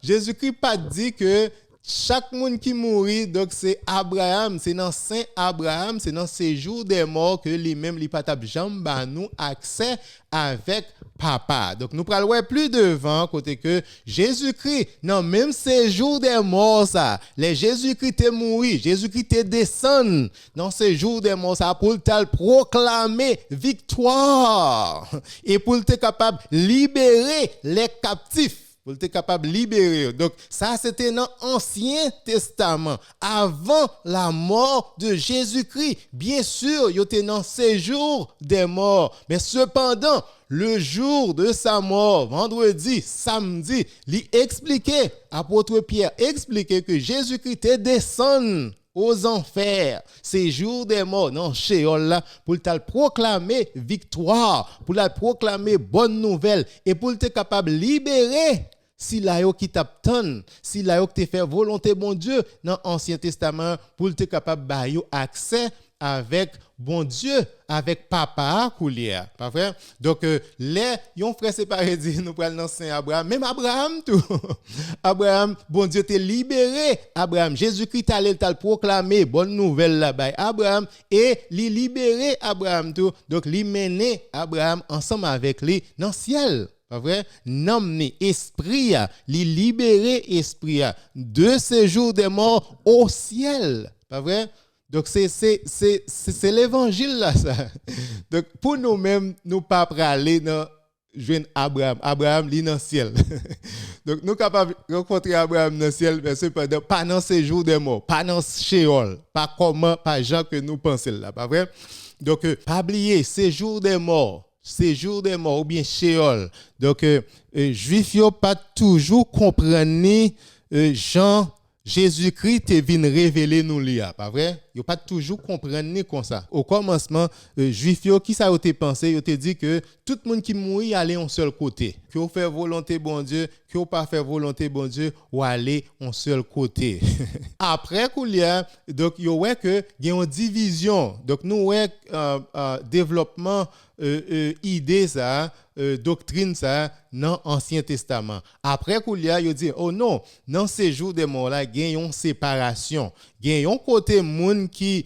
Jésus-Christ pas dit que chaque monde qui mourit, donc c'est Abraham, c'est dans Saint Abraham, c'est dans ces jours des morts que lui-même, lui pas jambe nous accès avec papa. Donc nous prenons plus devant côté que Jésus-Christ, non même ces jours des morts ça, les Jésus-Christ est mort, Jésus-Christ est descendu dans ces jours des morts ça pour te proclamer victoire et pour être capable de libérer les captifs. Pour être capable de libérer. Donc, ça, c'était dans l'Ancien Testament, avant la mort de Jésus-Christ. Bien sûr, il était dans ces jours des morts. Mais cependant, le jour de sa mort, vendredi, samedi, il expliquait, apôtre Pierre expliquait que Jésus-Christ est descendu aux enfers, ces jours des morts, non, Sheol là, pour te proclamer victoire, pour te proclamer bonne nouvelle, et pour te capable de libérer, si la yo qui t'attend, si la yo qui te fait volonté bon Dieu, dans l'Ancien Testament, pour te capable de accès avec bon Dieu, avec papa coulière, pas vrai? Donc les yon frère séparé dit nous prenons dans Saint Abraham, même Abraham tout. Abraham, bon Dieu t'a libéré Abraham, Jésus-Christ allait t'a proclamer bonne nouvelle là-bas Abraham et li libéré Abraham tout. Donc li mené Abraham ensemble avec lui dans le ciel. Pas vrai? N'emmener esprit, li libérer esprit de séjour des morts au ciel. Pas vrai? Donc c'est l'évangile là ça. Donc pour nous-mêmes, nous pas aller dans joindre Abraham. Abraham li dans le ciel. Donc nous capables de rencontrer Abraham dans le ciel, mais cependant pas dans séjour des morts, pas dans Sheol, pas comment, pas Jean que nous pensons là, pas vrai? Donc pas oublier séjour des morts. séjour des morts ou bien Sheol. Donc, Juifs n'ont pas toujours compris Jean Jésus-Christ est venu révéler nous là, pas vrai? Ils n'ont pas toujours compris comme ça. Au commencement, Juifs qui ça a été pensé, ils ont dit que tout le monde qui mourit allait en seul côté. Que vous faites volonté bon Dieu, que vous pas faire volonté bon Dieu, ou aller en seul côté. Après donc il y a que il y a une division. Donc nous développement idée ça, doctrine ça dans l'Ancien Testament. Après il dit oh non, dans ces jours des morts là, il y a une séparation. Il y a un côté monde qui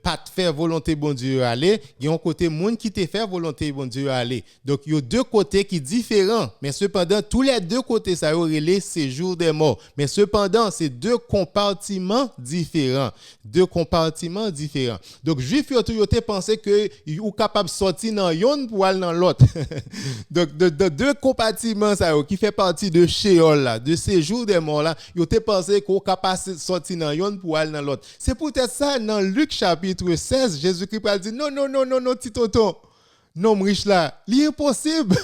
pas te faire volonté bon Dieu aller, il y a un côté monde qui te fait volonté bon Dieu aller. Donc il y a deux côtés qui sont différents, mais cependant tous les deux côtés ça relève séjour des morts. Mais cependant c'est deux compartiments différents, Donc Juif yo pensé que ou capable sortir dans yon pour aller dans l'autre. Donc de deux compartiments ça qui fait partie de Sheol là, de séjour des morts là, yo pensé qu'on capable sortir dans yon pour aller dans l'autre. C'est peut-être ça dans Luc chapitre 16, Jésus-Christ a dit non, petit tonton. Non, riche là, l'impossible.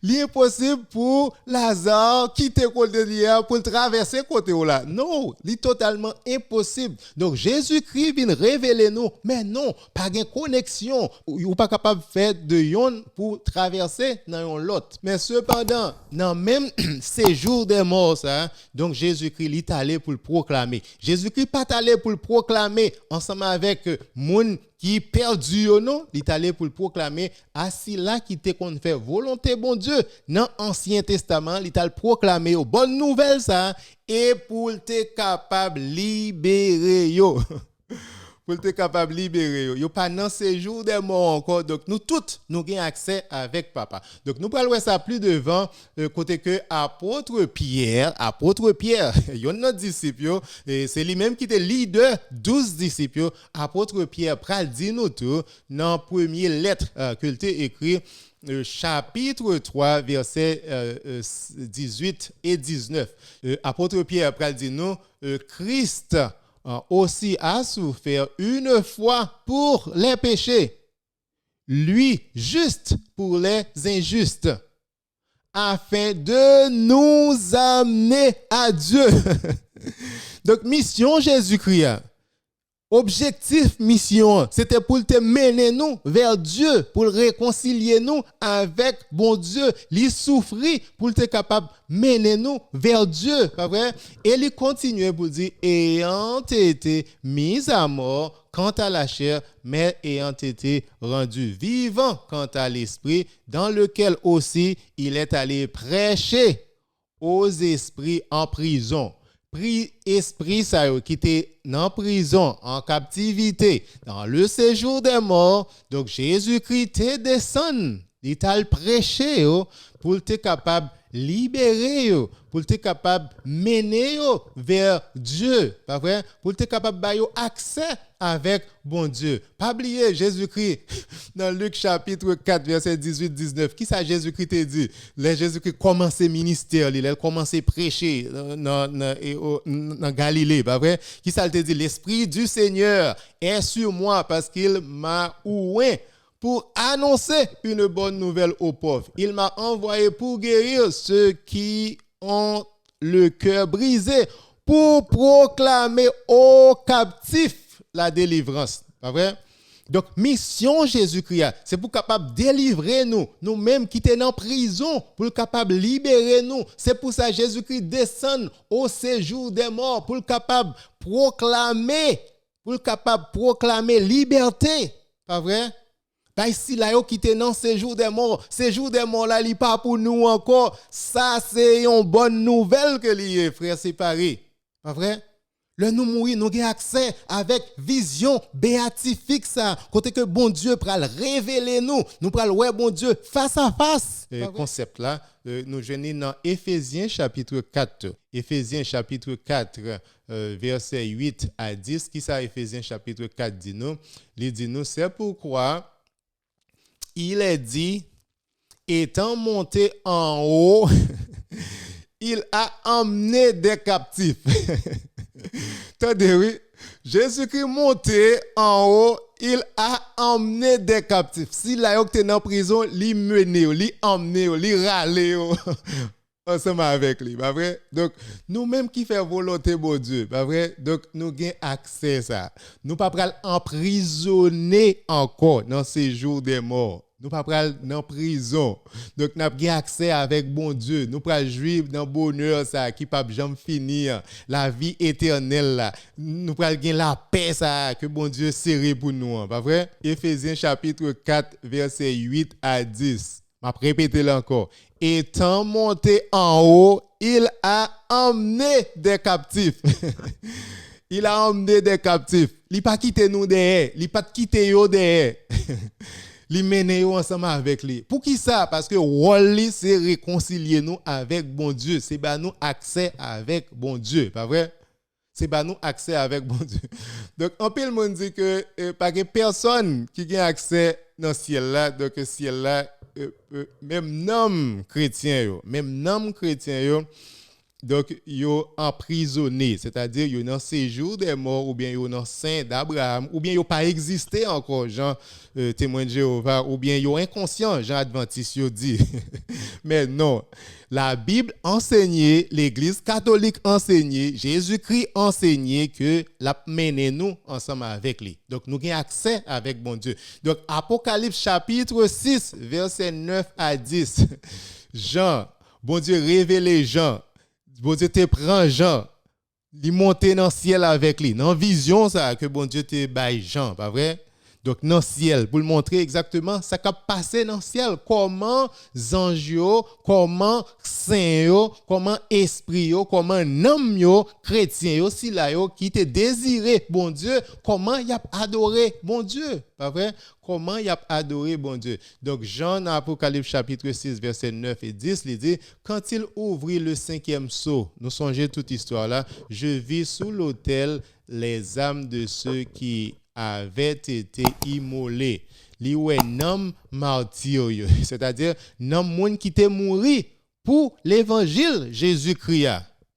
L'impossible pour Lazare quitter côté d'hier pour traverser côté là. Non, c'est totalement impossible. Donc Jésus-Christ vient révéler nous, mais non, pas de connexion ou pas capable de faire de yon pour traverser dans l'autre. Mais cependant, dans même séjour des morts ça, donc Jésus-Christ est allé pour le proclamer. Jésus-Christ pas allé pour le proclamer ensemble avec moun qui perdu non, il est allé pour le proclamer assis là qui te qu'on fait volonté bon Dieu dans l'Ancien Testament, il t'a proclamé aux bonnes nouvelles ça et pour te capable libérer yo. Pour te capable libérer yo pas dans séjour des morts encore. Donc nous toutes nous avons accès avec papa. Donc nous parlons ça plus devant côté que apôtre Pierre, il y a notre disciple et c'est lui-même qui était leader 12 disciples. Apôtre Pierre pral dit nous tout dans première lettre que il écrit chapitre 3 versets 18 et 19. Apôtre Pierre pral dit nous Christ aussi a souffert une fois pour les péchés, lui juste pour les injustes, afin de nous amener à Dieu. Donc, mission Jésus-Christ. Objectif mission, c'était pour te mener nous vers Dieu, pour réconcilier nous avec bon Dieu. Il souffrit pour être capable de mener nous vers Dieu, pas vrai? Et il continue pour dire ayant été mis à mort quant à la chair, mais ayant été rendu vivant quant à l'esprit, dans lequel aussi il est allé prêcher aux esprits en prison. Esprit ça qui était en prison, en captivité, dans le séjour des morts. Donc Jésus-Christ est descendu, il t'a prêché pour être capable de libérer, pour être capable de mener vers Dieu, pas vrai? Pour être capable d'avoir accès avec bon Dieu. Pas oublier Jésus-Christ dans Luc chapitre 4 verset 18-19. Qui ça Jésus-Christ t'a dit? Là Jésus-Christ commençait ministère, il a commencé prêcher dans Galilée, pas vrai? Qui ça t'a dit? L'esprit du Seigneur est sur moi parce qu'il m'a oint pour annoncer une bonne nouvelle aux pauvres. Il m'a envoyé pour guérir ceux qui ont le cœur brisé, pour proclamer aux captifs la délivrance. Pas vrai? Donc, mission Jésus-Christ, c'est pour capable délivrer nous, nous-mêmes qui sommes en prison, pour capable libérer nous. C'est pour ça que Jésus-Christ descend au séjour des morts, pour capable proclamer liberté. Pas vrai? Bah ici là yo qui était dans séjour des morts là il pas pour nous encore. Ça c'est une bonne nouvelle que lié frère séparé. Pas vrai? Le nous mourir nous avons accès avec vision béatifique ça. Côté que bon Dieu pral révéler nous pral ouais bon Dieu face à face. Le concept là nous joignons dans Éphésiens chapitre 4. Éphésiens chapitre 4 verset 8 à 10 qui ça Éphésiens chapitre 4 dit nous, il dit nous c'est pourquoi il est dit, étant monté en haut, il a emmené des captifs. Attendez, oui. Jésus-Christ monté en haut, il a emmené des captifs. Si là, vous êtes en prison, il mené, il emmené, il râlé ensemble avec lui, pas vrai? Donc, nous-mêmes qui faisons volonté de Dieu, pas vrai? Donc, nous avons accès à ça. Nous ne pouvons pas emprisonner encore dans ces jours des morts. Nous ne pouvons pas dans prison. Donc, nous avons accès avec bon Dieu. Nous pouvons jouir dans le bonheur ça, qui ne peut jamais finir. La vie éternelle. Là. Nous pouvons gagner la paix ça, que bon Dieu serré pour nous. Pas vrai? Éphésiens chapitre 4, versets 8 à 10. Je vais répéter encore. Étant monté en haut, il a emmené des captifs. Il a emmené des captifs. Il n'a pas quitté nous derrière. Il n'a pas quitté nous derrière. Il mène nous ensemble avec lui. Pour qui ça? Parce que Wally, c'est réconcilier nous avec bon Dieu. C'est bah nous accès avec bon Dieu. Pas vrai? C'est bah nous accès avec bon Dieu. Donc, en peu le monde dit que pas que personne qui a accès dans le ciel là, donc le ciel là, même nom chrétien, donc yo emprisonné, c'est-à-dire yo dans séjour des morts ou bien yo dans saint d'Abraham ou bien yo pas existé encore, Jean témoin de Jéhovah ou bien yo inconscient, Jean adventiste yo dit. Mais non, la Bible enseignait, l'Église catholique enseignait, Jésus-Christ enseignait que l'a mené nous ensemble avec lui. Donc nous avons accès avec bon Dieu. Donc Apocalypse chapitre 6 verset 9 à 10. Jean, bon Dieu révélé Jean. Bon Dieu te prend Jean, il monte dans le ciel avec lui. Dans la vision ça que bon Dieu te baille Jean, pas vrai? Donc dans le ciel pour le montrer exactement ça qui a passé dans le ciel, comment anges, comment saints, comment esprit, comment homme chrétien aussi là qui te désiré bon Dieu, comment il a adoré bon Dieu, pas vrai? Comment il a adoré bon Dieu. Donc Jean dans Apocalypse chapitre 6 verset 9 et 10 il dit quand il ouvrit le 5e sceau, nous songez toute histoire là, je vis sous l'autel les âmes de ceux qui avaient été immolés. Li ouais nom martyr, c'est-à-dire nom moun qui t'est mouru pour l'évangile Jésus-Christ.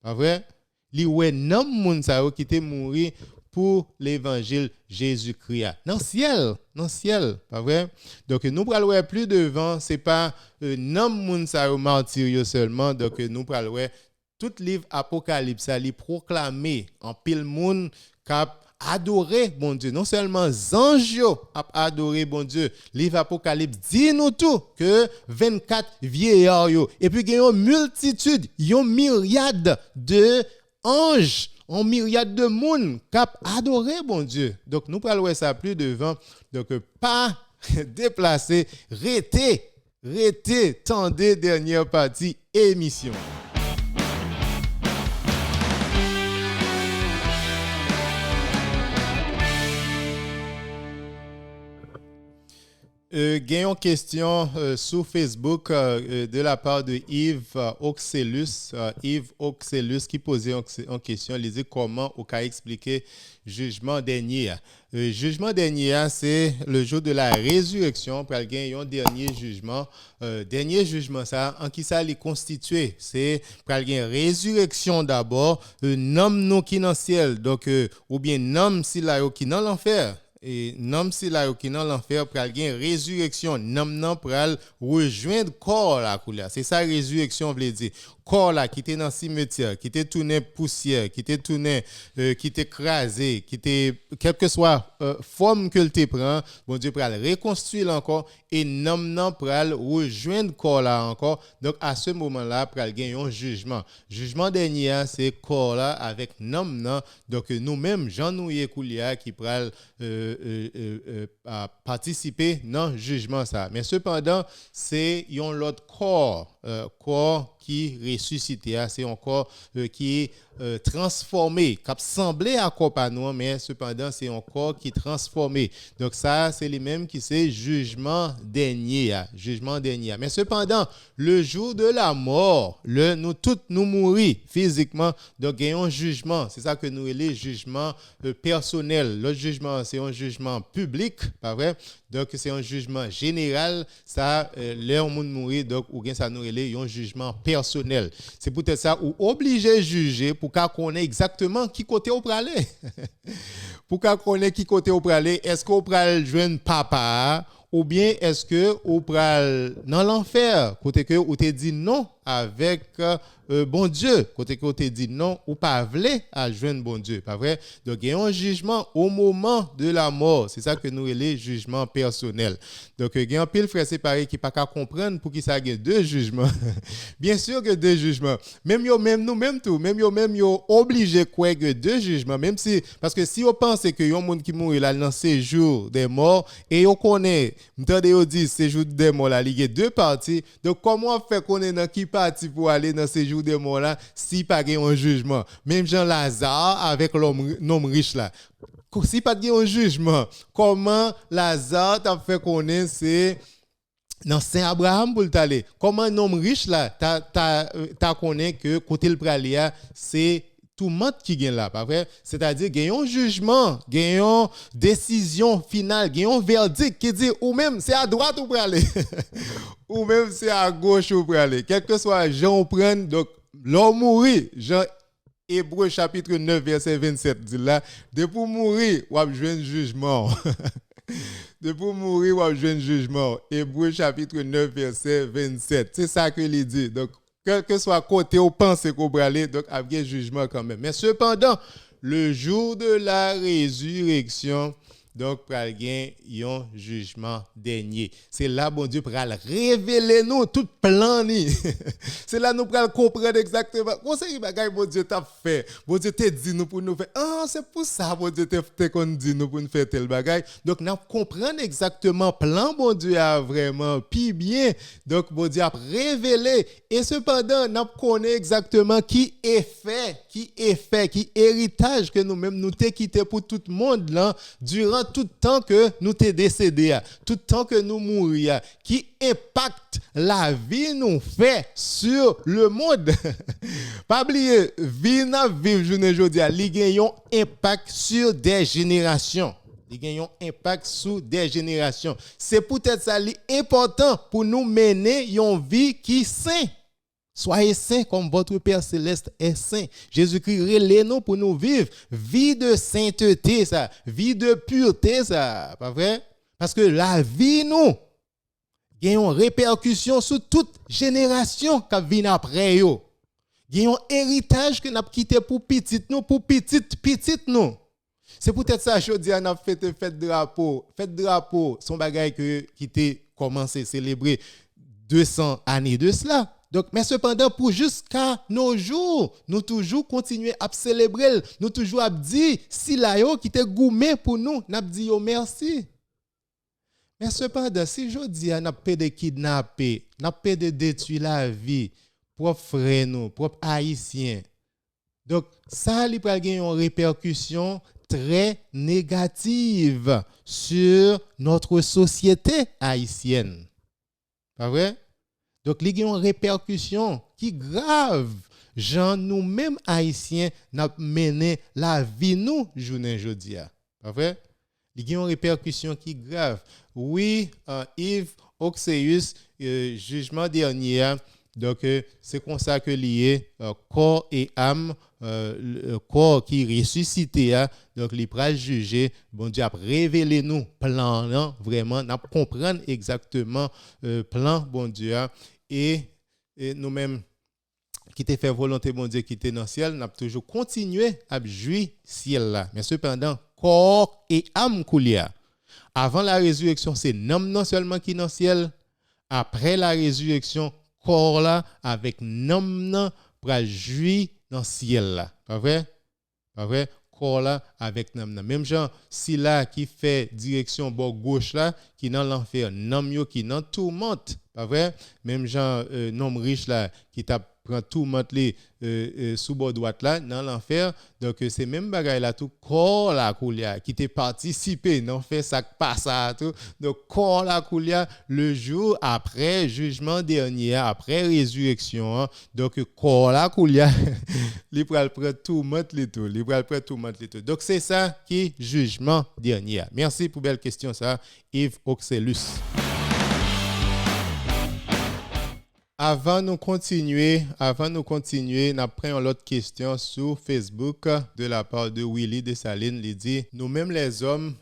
Pas vrai? Li ouais nom moun sa qui t'est mouru pour l'évangile Jésus-Christ. Dans le ciel, pas vrai? Donc nous pral ouais plus devant, c'est pas nom moun sa martyr seulement, donc nous pral ouais tout livre Apocalypse ça li proclamer en pile moun cap adorer bon Dieu. Non seulement anges a adoré bon Dieu. Livre Apocalypse dit nous tout que 24 vieillards et puis il y a une multitude, une myriade de anges, une myriade de monde qui a adoré bon Dieu. Donc nous parlons ça plus devant. Donc pas déplacer, restez, tendez dernière partie émission. Gagnons question sur Facebook de la part de Yves Oxelus. Yves Oxelus qui posait en question, il disait comment on peut expliquer jugement dernier. Jugement dernier, c'est le jour de la résurrection. Pour gagner un dernier jugement. Dernier jugement, ça, en qui ça est constitué? C'est pour gagner résurrection d'abord, nomme nous qui dans le ciel, donc ou bien nomme si là qui dans l'enfer. Et nom si la qui dans l'enfer pour gagner résurrection nom pour rejoindre corps là c'est ça résurrection veut dire corps là qui était dans cimetière qui était tourné poussière qui était tourné qui était écrasé qui était quelle que soit forme que tu prend bon Dieu pour reconstruire encore et nom pour rejoindre corps là encore donc à ce moment là pour gagner un jugement dernier c'est corps là avec nom donc nous-mêmes Jean Nouye Koulia qui pral à participer dans le jugement ça. Mais cependant, c'est un autre corps qui ressuscité, c'est un corps qui est transformé, qui a semblé à corps pas nous, mais cependant c'est un corps qui est transformé. Donc ça, c'est les mêmes qui c'est jugement dernier. Mais cependant, le jour de la mort, nous tous nous mourir physiquement, donc il y a un jugement. C'est ça que nous appelons jugement personnel. Le jugement, c'est un jugement public, pas vrai? Donc c'est un jugement général, ça leur monde mourir donc ou bien ça nous relève un jugement personnel. C'est peut-être ça ou obligé juger pour qu'on connaisse exactement qui côté on peut aller. Pour qu'on connaisse qui côté on peut aller, est-ce qu'on peut aller joindre papa ou bien est-ce que on peut aller dans l'enfer côté que ou te dit non avec bon Dieu côté que on te dit non ou pas voulez à joindre bon Dieu, pas vrai? Donc il y a un jugement au moment de la mort, c'est ça que nous appelons jugement personnel. Donc il y a un pile frère séparé qui pas qu'à comprendre pour qui ça y a deux jugements. Bien sûr que deux jugements. Même nous même tout, même yo obligé quoi que deux jugements, même si parce que si on pense que y a un monde qui mourit là dans séjour des morts et on connaît m'tendez on dit séjour des morts là, il y a deux parties. Donc comment on fait connaître dans qui parti pour aller dans séjour des morts là si pas y a un jugement? Même Jean Lazare avec l'homme riche là. Si pas y a un jugement, comment Lazare t'a fait connaître c'est dans Saint Abraham pour t'aller? Comment un homme riche là t'as connaît que côté le pralia c'est tout le monde qui gagne là, pas vrai? C'est-à-dire qu'il y a un jugement, il y a une décision finale, il y a un verdict qui dit ou même c'est à droite ou pour aller, ou même c'est à gauche ou pour aller. Quel que soit Jean prenne, donc l'homme mourit, Jean Hébreux chapitre 9 verset 27 dit là, depuis mourir, ou a joué un jugement. Depuis mourir, ou a joué un jugement. Hébreux chapitre 9 verset 27. C'est ça que il dit. Donc quel que soit côté ou pense qu'on peut aller, donc avec un jugement quand même. Mais cependant, le jour de la résurrection, donc il y a un jugement dernier. C'est là bon Dieu va révéler nous tout plan ni. C'est là nous pour comprendre exactement comment c'est bagaille bon Dieu t'a fait. Bon Dieu t'a dit nous pour nous faire c'est pour ça bon Dieu t'a qu'on dit nous pour nous faire tel bagaille. Donc nous comprendre exactement plan bon Dieu a vraiment puis bien. Donc bon Dieu a révélé et cependant nous connaît exactement qui héritage que nous-mêmes nous t'ai quitté pour tout le monde là durant tout le temps que nous t'es décédé, tout le temps que nous mourir, qui impacte la vie nous fait sur le monde. Pas oublier, vie n'a vivre journée aujourd'hui, il y a un impact sur des générations. Il y a un impact sur des générations. C'est peut-être ça l'important pour nous mener une vie qui est saine. Soyez saints comme votre Père Céleste est saint. Jésus-Christ relève nous pour nous vivre. Vie de sainteté, ça. Vie de pureté, ça. Pas vrai? Parce que la vie, nous, il y a une répercussion sur toute génération qui vient après. Il y a un héritage que nous avons quitté pour petite nous, pour petite nous. C'est peut-être ça, je dis, on a fait fête drapeau. Fête drapeau, son bagage qui était commencé à célébrer 200 années de cela. Donc, mais cependant, pour jusqu'à nos jours, nous toujours continuer à célébrer, nous toujours à dire, si là qui était gourmet pour nous, nous dit merci. Mais cependant, si je dis, nous pas de kidnapper, nous pas de détruire la vie, propre frère nous, propre haïtien. Donc, ça, il peut avoir une répercussion très négative sur notre société haïtienne. Pas vrai? Donc, il y a une répercussion qui est grave. Jean, nous-mêmes haïtiens, nous mené la vie, nous, journée aujourd'hui. Pas vrai? Il y a une répercussion qui est grave. Oui, Yves Oxeus, jugement dernier, donc c'est comme ça que lié corps et âme, le corps qui ressuscité, donc il va juger, bon Dieu a révélé nous plan là, vraiment, nous comprendre exactement plan bon Dieu et nous-mêmes qui te fait volonté bon Dieu qui était dans le ciel, nous toujours continué à jouir ciel là. Mais cependant, corps et âme coulia. Avant la résurrection, c'est non seulement qui dans le ciel, après la résurrection, corps là avec nom pour jouir dans le ciel là. Pas vrai? Pas vrai? Corps là avec nom. Même gens si là qui fait direction bord gauche là qui dans l'enfer, nom yo qui dans tourmente. Pas vrai? Même gens nom riche là qui t'a prend tout monde sous bord droite là dans l'enfer. Donc c'est même bagaille là tout corps là koulia qui t'a participé non fait ça pas ça tout. Donc corps là koulia le jour après jugement dernier après résurrection hein, donc corps là koulia il pral prendre tout monde les tout, il pral prendre tout monde les tout. Donc c'est ça qui jugement dernier. Merci pour belle question ça Yves Oxelus. Avant de continuer, nous prenons l'autre question sur Facebook de la part de Willy Dessalines. Il dit, nous-mêmes les hommes,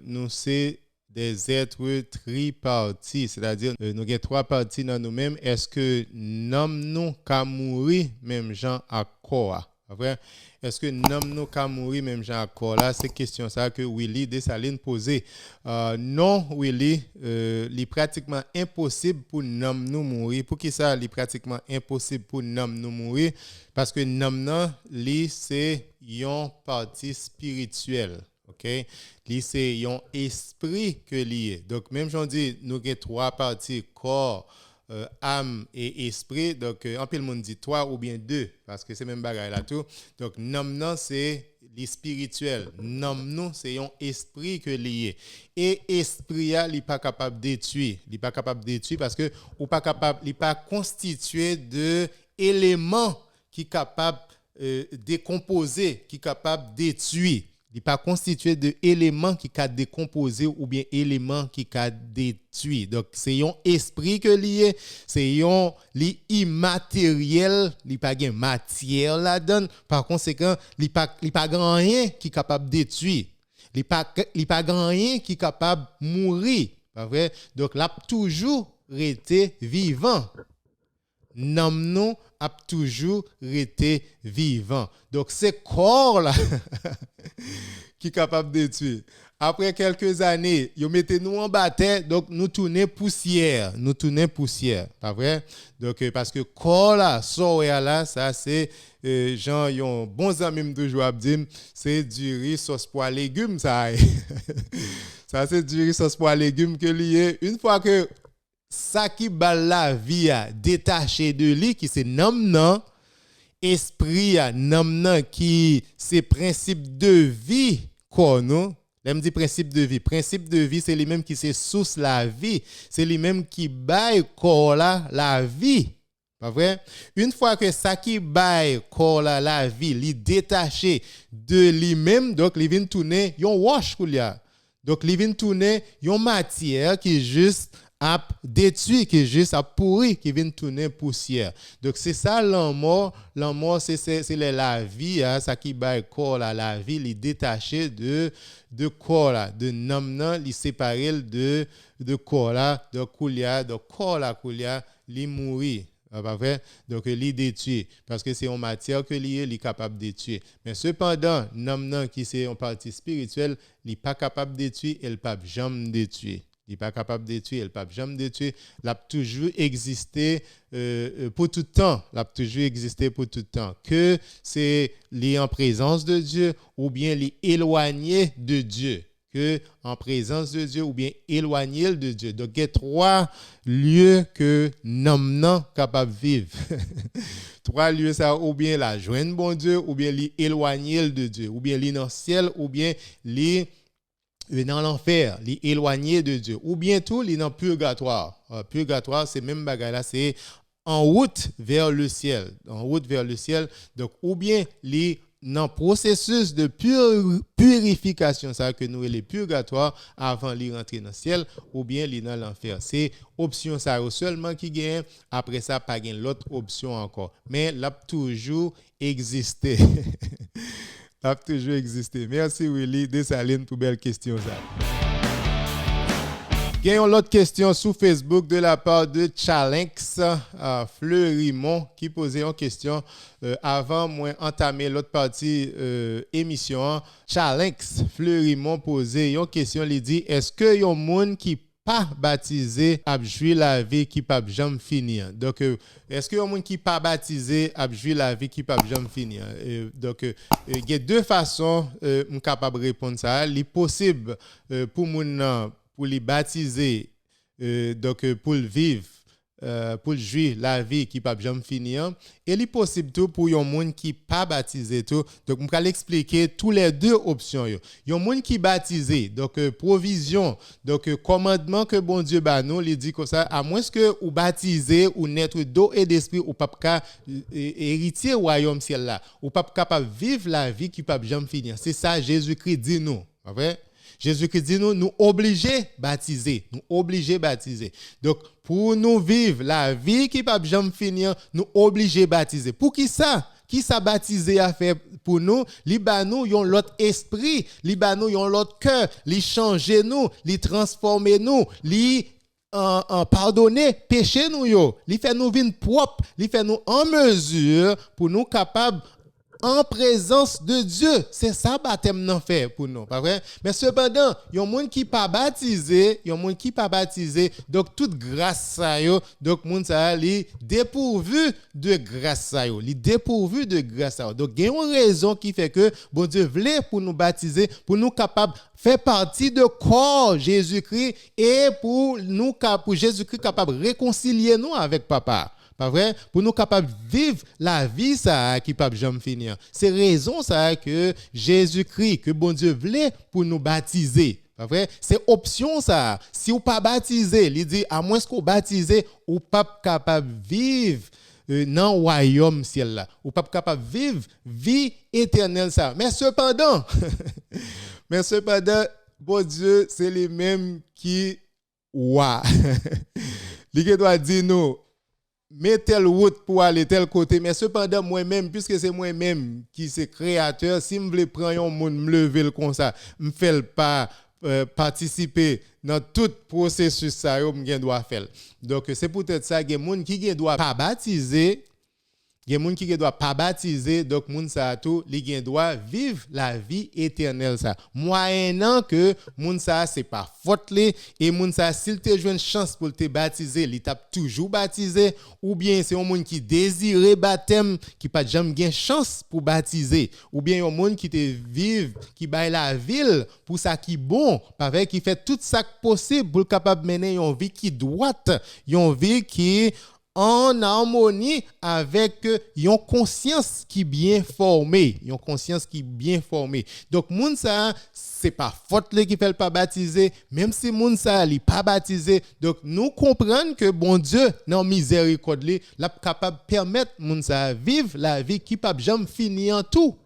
nous sommes des êtres tripartis, c'est-à-dire nous avons trois parties dans nous-mêmes. Est-ce que nous qu'à mourir même gens à quoi? Après, est-ce que nous qu'à mourir même gens à quoi là? C'est question ça que Willy Dessalines posait. Non, Willy, il est pratiquement impossible pour nous mourir. Pour qui ça, il est pratiquement impossible pour nous mourir? Parce que nous, c'est une partie spirituelle. OK? C'est un esprit que lié. Donc, même j'en dis, nous avons trois parties, corps, âme et esprit. Donc, en plus, le monde dit trois ou bien deux, parce que c'est même bagaille là tout. Donc, non, c'est les spirituels. Non, c'est un esprit que lié. Et esprit, il n'est pas capable de détruire. Il n'est pas capable de détruire parce que il n'est pas constitué d'éléments qui sont capables de décomposer, qui sont capables de détruire. Il n'est pas constitué d'éléments qui sont décomposés ou bien éléments qui sont détruits. Donc, c'est un esprit que lié, c'est un immatériel, il n'y a pas de matière là-dedans. Par conséquent, il n'y a pas grand rien qui est capable de détruire. Il n'y a pas grand rien qui est capable de mourir. Pas vrai? Donc, là, toujours été vivant. Nous a toujours été vivant. Donc, c'est corps là qui est capable de tuer. Après quelques années, ils mettaient nous en bataille, donc nous tournons poussière. Pas vrai? Donc, parce que corps là, là, ça c'est, gens, ils ont bons amis toujours à dire, c'est du riz sauce pois légumes, ça. Ça, c'est du riz sauce pois légumes que lié. Une fois que ça qui bat la vie a détaché de lui qui c'est non esprit a non qui c'est principe de vie quoi non l'aime dit principe de vie c'est lui même qui c'est source la vie c'est lui même qui baille corps la vie pas vrai une fois que ça qui baille corps la vie li détaché de lui-même donc il vient tourner yon wash koulia donc il vient tourner yon matière qui est juste à détruire, qui est juste à pourrir, qui vient tourner poussière. Donc c'est ça l'amour c'est la vie, hein, ça qui bat corps la vie, il est détaché de corps là, de namna, il séparé de corps là, de koulia, de corps là koulia, il mourir. Pas vrai? Donc, il détruit. Parce que c'est en matière que il est capable de détruire. Mais cependant, namna qui c'est en partie spirituelle, il n'est pas capable de détruire et il ne peut jamais détruire. Il n'est pas capable de détruire, il ne peut jamais détruire. Il a toujours existé pour tout temps. Il a toujours existé pour tout temps. Que c'est lié en présence de Dieu ou bien lié éloigné de Dieu. Que en présence de Dieu ou bien éloigné de Dieu. Donc, il y a trois lieux que nous sommes capables de vivre. Trois lieux, ça, ou bien la joindre bon Dieu, ou bien l'éloigner de Dieu, ou bien dans le ciel, ou bien dans l'enfer, l'éloigné de Dieu, ou bientôt dans le purgatoire. Purgatoire, c'est même bagaille là, c'est en route vers le ciel. Donc, ou bien dans le processus de purification, ça que nous les purgatoires avant de rentrer dans le ciel, ou bien dans l'enfer. C'est option ça seulement qui gagne. Après ça, pas gagne l'autre option encore. Mais là, toujours existé. A toujours existé. Merci Willy Dessalines pour belle question ça. Gagnons l'autre question sur Facebook de la part de Chalinx Fleurimont qui posait une question avant moi entamer l'autre partie émission. Chalinx Fleurimont posait une question, il dit est-ce que y a un monde qui pas baptisé a joué la vie qui pas jamais finir. Donc est-ce que y a un monde qui pas baptisé a joué la vie qui pas jamais finir. Donc il y a deux façons capable répondre ça. Il est possible pour moun pour les baptiser donc pour le vivre pour jouir la vie qui pas jamais finir et il est possible tout pour un monde qui pas baptisé tout. Donc on va expliquer tous les deux options yo. Un monde qui baptisé donc provision donc commandement que bon Dieu ba nous il dit comme ça à moins que ou baptisé ou naître d'eau et d'esprit ou pas ka héritier royaume ciel là ou pas capable vivre la vie qui pas jamais finir. C'est ça Jésus-Christ dit nous. Pas vrai? Jésus-Christ dit nous obligés baptiser, nous obligés baptiser. Donc pour nous vivre la vie qui pas jamais finir, nous obligés baptiser. Pour qui ça? Qui ça baptisé à faire pour nous? Li ba nous yon l'autre esprit, li ba nous yon l'autre cœur, li changer nous, li transformer nous, li pardonner péché nous yo, li fait nous vivre propre, li fait nous en mesure pour nous capables en présence de Dieu. C'est ça baptême n'en fait pour nous, pas vrai? Mais cependant, il y a un monde qui pas baptisé, donc toute grâce ça yo, donc monde ça li dépourvu de grâce ça yo, Donc il y a une raison qui fait que bon Dieu voulait pour nous baptiser, pour nous capables faire partie de corps Jésus-Christ et pour Jésus-Christ capable réconcilier nous avec papa. Pas vrai? Pour nous capables de vivre la vie ça qui peut jamais finir. C'est raison ça que Jésus-Christ, que bon Dieu voulait pour nous baptiser. Pas vrai? C'est option ça. Si ou pas baptisé, il dit à moins qu'on baptisé ou pas capable de vivre dans le royaume ciel là. Ou pas capable de vivre vie éternelle ça. Mais cependant, bon Dieu, c'est les mêmes qui il doit dire nous mais telle route pour aller tel côté, mais cependant moi-même puisque c'est moi-même qui c'est créateur, si me voulais prendre un monde me lever comme ça, me fait pas participer dans tout processus ça yo me doit faire. Donc c'est peut-être ça que monde qui doit pas baptiser. Il y a des gens qui ne doivent pas baptiser, donc moun sa tout, li doit vivre la vie éternelle ça. Moyennant que moun sa c'est pas faute li et moun sa s'il te joue une chance pour te baptiser, il t'a toujours baptisé ou bien c'est un monde qui désire baptême qui pas jamais gain chance pour baptiser ou bien un monde qui te vive qui baille la ville pour ça qui bon, avec qui fait tout ça possible pour capable mener une vie qui droite, une vie qui en harmonie avec une conscience qui bien formée, Donc moun sa c'est pas faute le qui fait pas baptiser, même si moun sa li pas baptisé. Donc nous comprenons que bon Dieu dans miséricorde li, l'a capable permettre moun sa vivre la vie qui pas jamais finir en tout.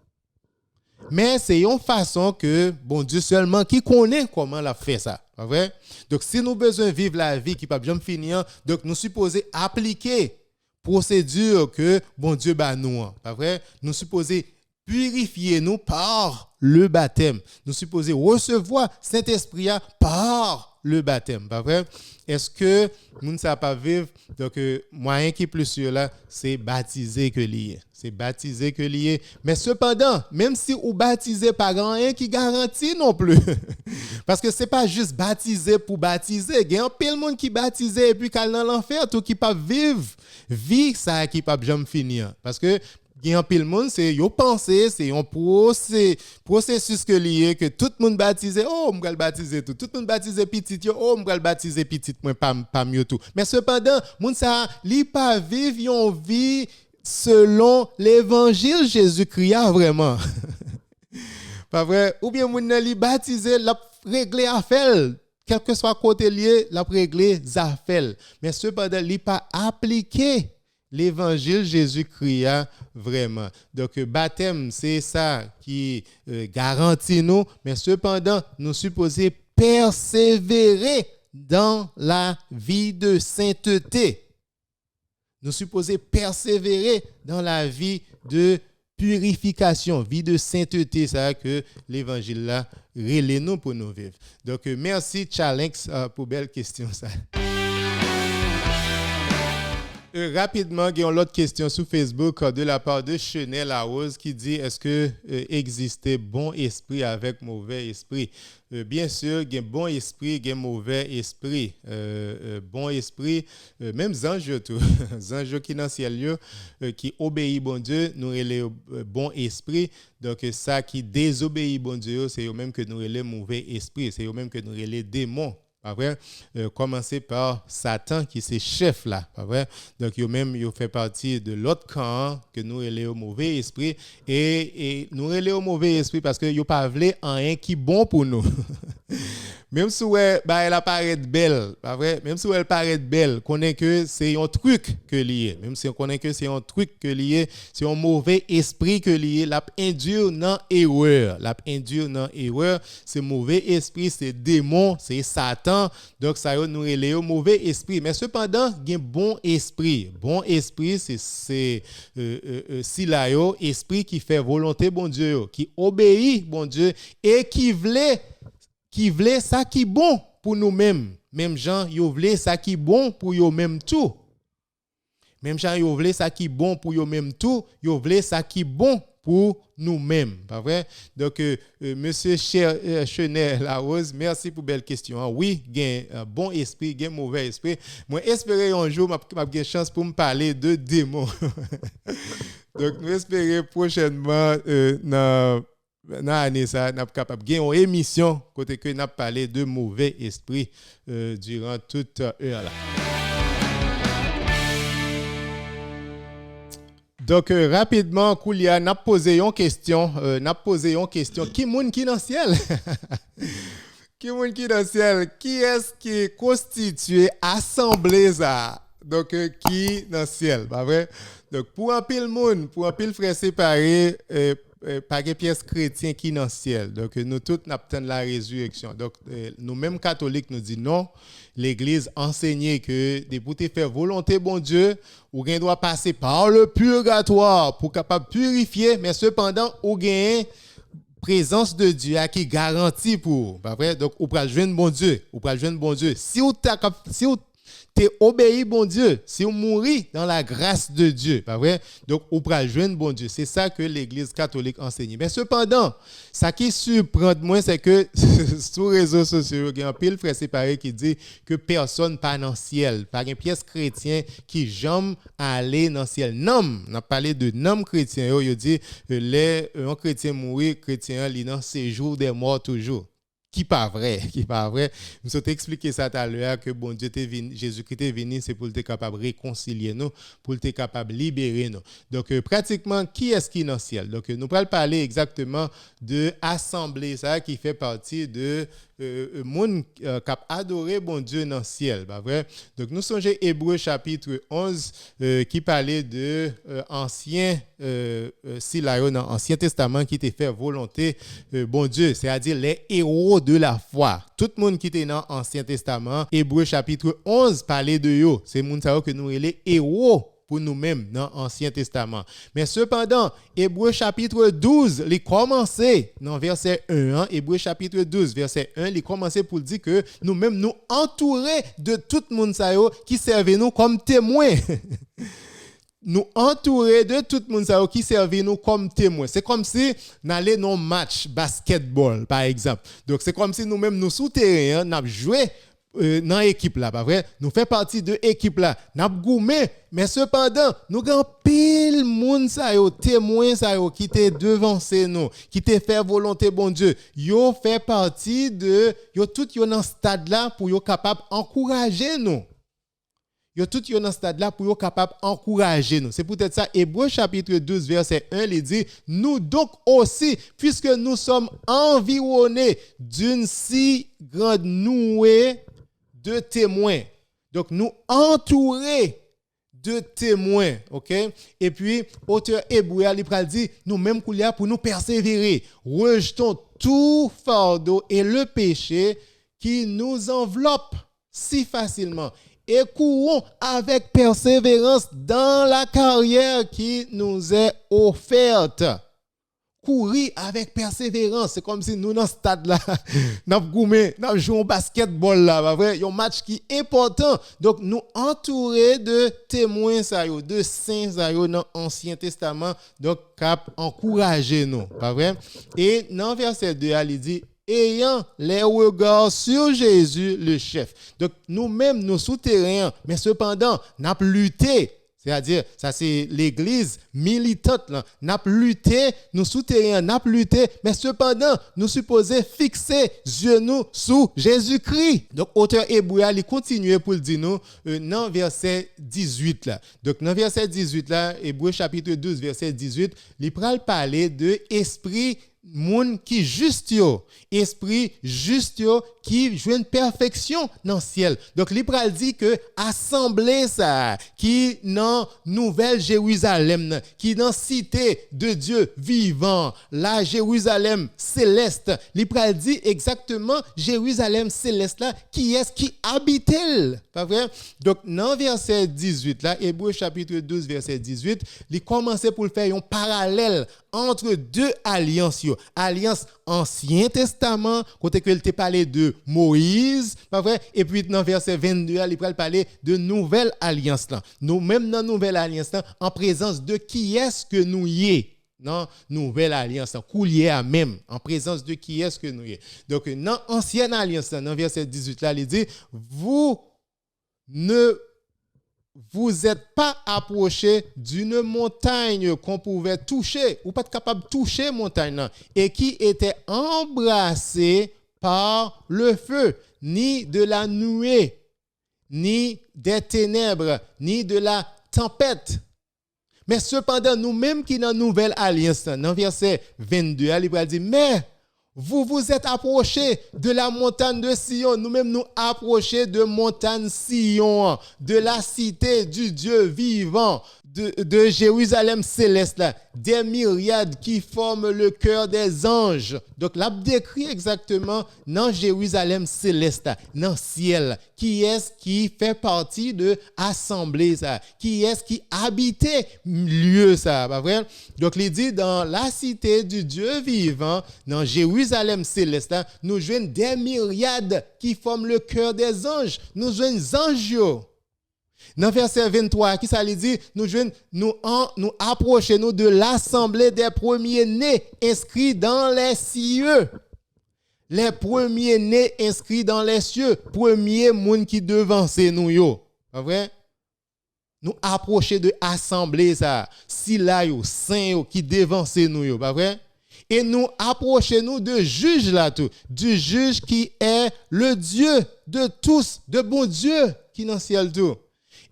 Mais c'est une façon que bon Dieu seulement qui connaît comment l'a fait ça. Pas vrai? Donc si nous besoin vivre la vie qui pas jamais finir, donc nous supposons appliquer procédure que bon Dieu ba nous, pas vrai? Nous supposons purifier nous par le baptême. Nous supposons recevoir Saint-Esprit par le baptême, pas vrai? Est-ce que nous ne savons pas vivre? Donc, moyen qui est plus sûr là, c'est baptiser que lié. Mais cependant, même si vous baptisez pas grand rien qui garantit non plus. Parce que c'est pas juste baptiser pour baptiser. Il y a un peu de monde qui baptise et puis qui dans l'enfer, tout qui pas vivre vie ça qui pas jamais finir. Parce que il y a un pile monde c'est yo penser c'est un processus que lié que tout le monde baptisé me va baptiser tout le monde baptisé petit me va baptiser petit moi pas mieux tout mais cependant monde ça li pas vivre une vie selon l'évangile Jésus-Christ vraiment pas vrai ou bien monde li baptisé l'a régler affaire quel que soit côté lié l'a régler affaire mais cependant li pas appliquer l'évangile Jésus-Christ vraiment. Donc baptême c'est ça qui garantit nous mais cependant nous supposons persévérer dans la vie de sainteté. Nous supposons persévérer dans la vie de purification, vie de sainteté, ça que l'évangile là relève nous pour nous vivre. Donc merci Chalex pour belle question ça. Rapidement, il y a une autre question sur Facebook de la part de Chenel Larose qui dit est-ce que existait bon esprit avec mauvais esprit? Bien sûr, il y a bon esprit, il y a mauvais esprit. Bon esprit, même Zanjo tout, Zanjo qui dans le ciel qui obéit bon Dieu, nous relè bon esprit. Donc ça qui désobéit bon Dieu, c'est eux même que nous relè mauvais esprit, c'est eux même que nous relè démon. Pas vrai? Commencer par Satan qui c'est chef là, pas vrai? Donc il fait partie de l'autre camp que nous relais au mauvais esprit et nous relais au mauvais esprit parce que yo pas vle rien qui bon pour nous. Même si elle apparaît belle, pas vrai? Même si elle paraît belle, connaît que c'est un truc que lié. Même si on connaît que c'est un truc que lié, c'est un mauvais esprit que lié, l'a induire dans erreur. L'a induire dans erreur, c'est mauvais esprit, c'est démon, c'est Satan. Donc ça nous relève au mauvais esprit. Mais cependant, il y a un bon esprit. Bon esprit, c'est silayo, esprit qui fait volonté bon Dieu, qui obéit bon Dieu et qui voulait ça qui bon pour nous-mêmes. Même gens, yo voulait ça qui bon pour eux-mêmes tout. Même gens, yo voulait ça qui bon pour eux-mêmes tout, yo voulait ça qui bon pour nous-mêmes, pas vrai? Donc monsieur Chenel Larose, merci pour belle question. Oui, gain bon esprit, gain mauvais esprit. Moi espérer un jour m'a une chance pour me parler de démons. Donc nous espérer prochainement dans l'année ça n'a capable gagner une émission côté que n'a parlé de mauvais esprit durant toute heure là. Donc rapidement Koulia n'a posé une question qui moun qui dans le ciel qui moun qui dans le ciel qui est-ce qui constitue assemblée ça donc qui dans le ciel pas vrai donc pour un pile monde pour un pile frère séparé pas de pièces chrétiens qui dans le ciel. Donc nous tous n'attendons la résurrection. Donc nous mêmes catholiques nous disons non, l'église enseigne que pour te faire volonté bon Dieu, ou gain doit passer par le purgatoire pour capable purifier, mais cependant ou gain présence de Dieu qui garantit pour pas vrai donc ou pral joindre bon Dieu, si ou t'es obéi bon Dieu, si on mourit dans la grâce de Dieu, pas vrai? Donc on pourra joindre bon Dieu. C'est ça que l'Église catholique enseigne. Mais cependant, ça qui surprend moi, c'est que sur les réseaux sociaux, il y a un pile frère séparé qui dit que personne pas dans le ciel, pas une pièce chrétien qui jamais aller dans le ciel. Non, on a parlé de nom chrétien. Il dit un chrétien mourir, chrétien il dans séjour des morts toujours. Qui pas vrai. Nous avons expliqué ça tout à l'heure que bon Dieu Jésus-Christ est venu c'est pour être capable de réconcilier nous, pour être capable de libérer nous. Donc pratiquement qui est-ce qui est dans le ciel? Donc nous allons parler exactement de assemblée ça qui fait partie de monde qui a adoré bon Dieu dans le ciel, pas vrai? Donc nous songeons Hébreux chapitre 11 qui parlait de ancien silayo dans l'Ancien Testament qui était fait volonté bon Dieu, c'est-à-dire les héros de la foi. Tout le monde qui était dans l'Ancien Testament, Hébreux chapitre 11 parlait de eux. C'est monde que nous les héros pour nous-mêmes dans l'Ancien Testament. Mais cependant, Hébreux chapitre 12, il commençait dans verset 1, Hébreux chapitre 12, verset 1, il commençait pour dire que nous-mêmes nous entourés de tout le monde qui servait nous comme témoins. Nous entourer de tout le monde qui servait nous comme témoins. C'est comme si nous allions dans un match basketball, par exemple. Donc, c'est comme si nous-mêmes, nous souterrains, nous joué dans l'équipe là, pas vrai? Nous faisons partie de l'équipe là. Nous avons goumé, mais cependant, nous avons pile monde témoins qui étaient devancé nous, qui étaient fait volonté bon Dieu. Yo fait partie de, yo tout yo dans stade là pour yo capable encourager nous. Yo tout yo dans stade là pour yo capable encourager nous. C'est peut-être ça Hébreux chapitre 12 verset 1 il dit nous donc aussi puisque nous sommes environnés d'une si grande nuée de témoins. Donc nous entourés de témoins, OK? Et puis auteur hébreu il dit nous même pour nous persévérer, rejetons tout fardeau et le péché qui nous enveloppe si facilement. Et courons avec persévérance dans la carrière qui nous est offerte. Courir avec persévérance, c'est comme si nous dans ce stade là, nous jouons au basketball là, pas vrai? Il y a un match qui est important. Donc nous entourés de témoins de saints dans l'Ancien Testament, donc cap encourager nous, pas vrai? Et dans verset 2, il dit ayant les regards sur Jésus le chef. Donc nous-mêmes nous souterrains, mais cependant, nous avons lutté C'est-à-dire, ça c'est l'église militante. N'a lutté, nous souterrains, n'a lutté, mais cependant, nous supposons fixer yeux nous sous Jésus-Christ. Donc, auteur hébreu, il continue pour le dire nous dans verset 18 là. Donc, dans verset 18 là, Hébreu chapitre 12, verset 18, il parler de esprit moun qui juste yo, esprit juste yo qui joue une perfection dans le ciel. Donc il pral dit que assemblée ça qui dans nouvelle Jérusalem, qui dans cité de Dieu vivant, la Jérusalem céleste, il pral dit exactement Jérusalem céleste là qui est-ce qui habite elle, pas vrai? Donc dans verset 18 là, Hébreu chapitre 12 verset 18, il commence pour faire un parallèle entre deux alliances, alliance Ancien Testament, côté que il te parlé de Moïse, pas vrai? Et puis dans verset 22, il va parler de nouvelle alliance là. Nous même dans nouvelle alliance là, en présence de qui est-ce que nous y est? Non, nouvelle alliance, coulier à même, en présence de qui est-ce que nous y est? Donc dans ancienne alliance là, dans verset 18 là, il dit vous ne vous êtes pas approché d'une montagne qu'on pouvait toucher, ou pas capable de toucher montagne là, et qui était embrassée par le feu, ni de la nuée, ni des ténèbres, ni de la tempête. Mais cependant, nous-mêmes qui dans la nouvelle alliance, dans verset 22, il va dire, mais vous vous êtes approchés de la montagne de Sion. Nous-mêmes nous approchés de montagne Sion, de la cité du Dieu vivant, de Jérusalem céleste, là, des myriades qui forment le cœur des anges. Donc, là, décrit exactement dans Jérusalem céleste, là, dans le ciel, qui est-ce qui fait partie de l'assemblée, ça, qui est-ce qui habitait lieu, ça, pas vrai? Donc, il dit dans la cité du Dieu vivant, dans Jérusalem céleste, là, nous jouons des myriades qui forment le cœur des anges. Nous jouons des anges. Dans verset 23, qui ça lui dit, nous approchons de l'assemblée des premiers-nés inscrits dans les cieux. Les premiers-nés inscrits dans les cieux, premier monde qui devance nous yo. Pas vrai? Nous approcher de l'assemblée ça, si là yo saint yo qui devance nous yo, pas vrai? Et nous approchons de juge là tout, du juge qui est le Dieu de tous, de bon Dieu qui dans le ciel tout.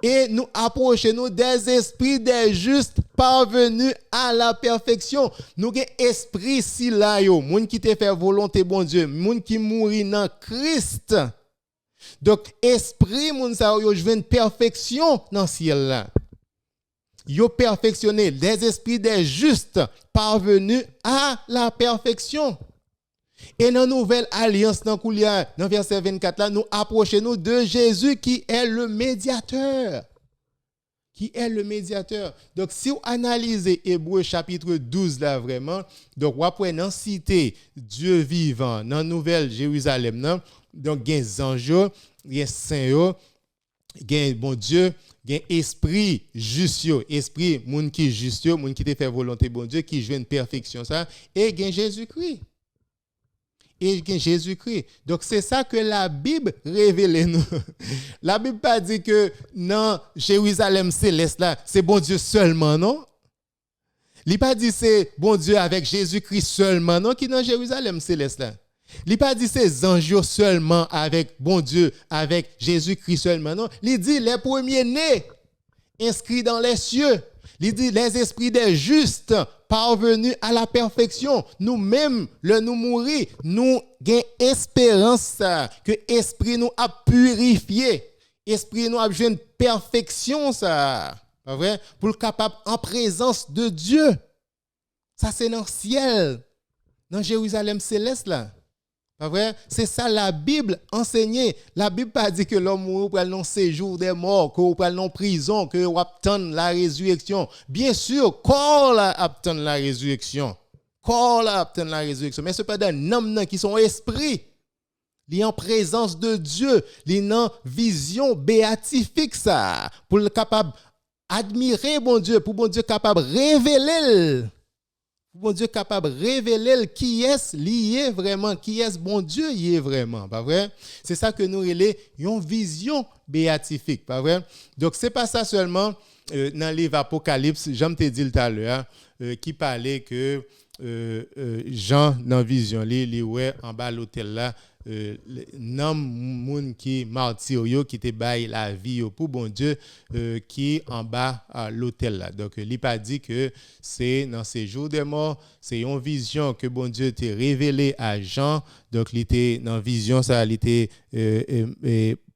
Et nous approchons des esprits des justes parvenus à la perfection. Nous avons esprit si là yo, moun qui te fait volonté bon Dieu, moun qui mourit dans Christ. Donc esprit moun sa yo joué une perfection dans ciel là. Yo perfectionné des esprits des justes parvenus à la perfection. Et dans la nouvelle alliance, dans verset 24, là, nous approchons de Jésus qui est le médiateur. Qui est le médiateur. Donc, si vous analysez Hébreu chapitre 12, là, vraiment, donc, vous pouvez dans cité Dieu vivant, dans la nouvelle Jérusalem, là, donc, il y a des anges, il y a des saints, il y a bon Dieu, il y a esprit juste, esprit, moun qui juste, moun qui te fait volonté, bon Dieu, qui joue une perfection, ça, et il y a Jésus-Christ. Et Jésus-Christ. Donc, c'est ça que la Bible révèle nous. La Bible pas dit que non, Jérusalem céleste là, c'est bon Dieu seulement, non? Il pas dit c'est bon Dieu avec Jésus-Christ seulement, non, qui dans Jérusalem céleste là. Il pas dit c'est anges seulement avec bon Dieu, avec Jésus-Christ seulement, non? Il dit les premiers-nés inscrits dans les cieux. Il dit les esprits des justes parvenus à la perfection. Nous-mêmes, le nous mourir, nous avons espérance que l'esprit nous a purifié. L'esprit nous a joué une perfection, ça. Pas vrai? Pour le capable en présence de Dieu. Ça, c'est dans le ciel, dans Jérusalem céleste, là. Pas vrai? C'est ça la Bible enseignée. La Bible pas dit que l'homme mourut pour le séjour des morts, que pour le prison, que on attend la résurrection. Bien sûr, qu'on attend la résurrection. Qu'on attend la résurrection. Mais cependant, l'homme qui sont esprits, ils en présence de Dieu, ils en vision béatifique ça, pour le capable admirer bon Dieu, pour bon Dieu capable révéler bon Dieu capable de révéler qui est lié vraiment, qui est bon Dieu y est vraiment, pas vrai? C'est ça que nous relais une vision béatifique, pas vrai? Donc c'est pas ça seulement dans le livre Apocalypse, Jean te dit tout à l'heure, qui parlait que Jean dans vision li ouais en bas l'hôtel là nom moun qui martyr yo qui te bail la vie yo pour bon Dieu qui en bas à l'hôtel là. Donc il pas dit que c'est dans ces jours des morts, c'est une vision que bon Dieu t'a révélé à Jean. Donc il était dans vision ça il était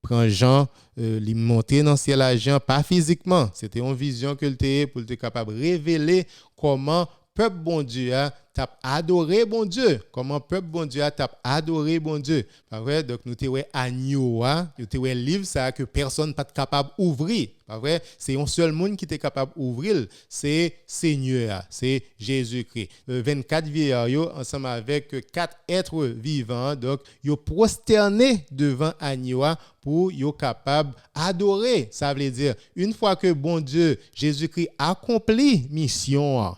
prend Jean il monter dans ciel à Jean pas physiquement, c'était une vision que était pour être capable de révéler comment peuple bon Dieu a t'a adoré bon Dieu, comment peuple bon Dieu a t'a adoré bon Dieu, pas vrai? Donc nous te ouais agneau nous te ouais livre ça que personne pas capable ouvrir, pas vrai? C'est un seul monde qui est capable ouvrir, c'est Seigneur, c'est Jésus-Christ. 24 vieillards yo ensemble avec 4 êtres vivants, donc yo prosterné devant agneau pour yo capable adorer. Ça veut dire une fois que bon Dieu Jésus-Christ accomplit mission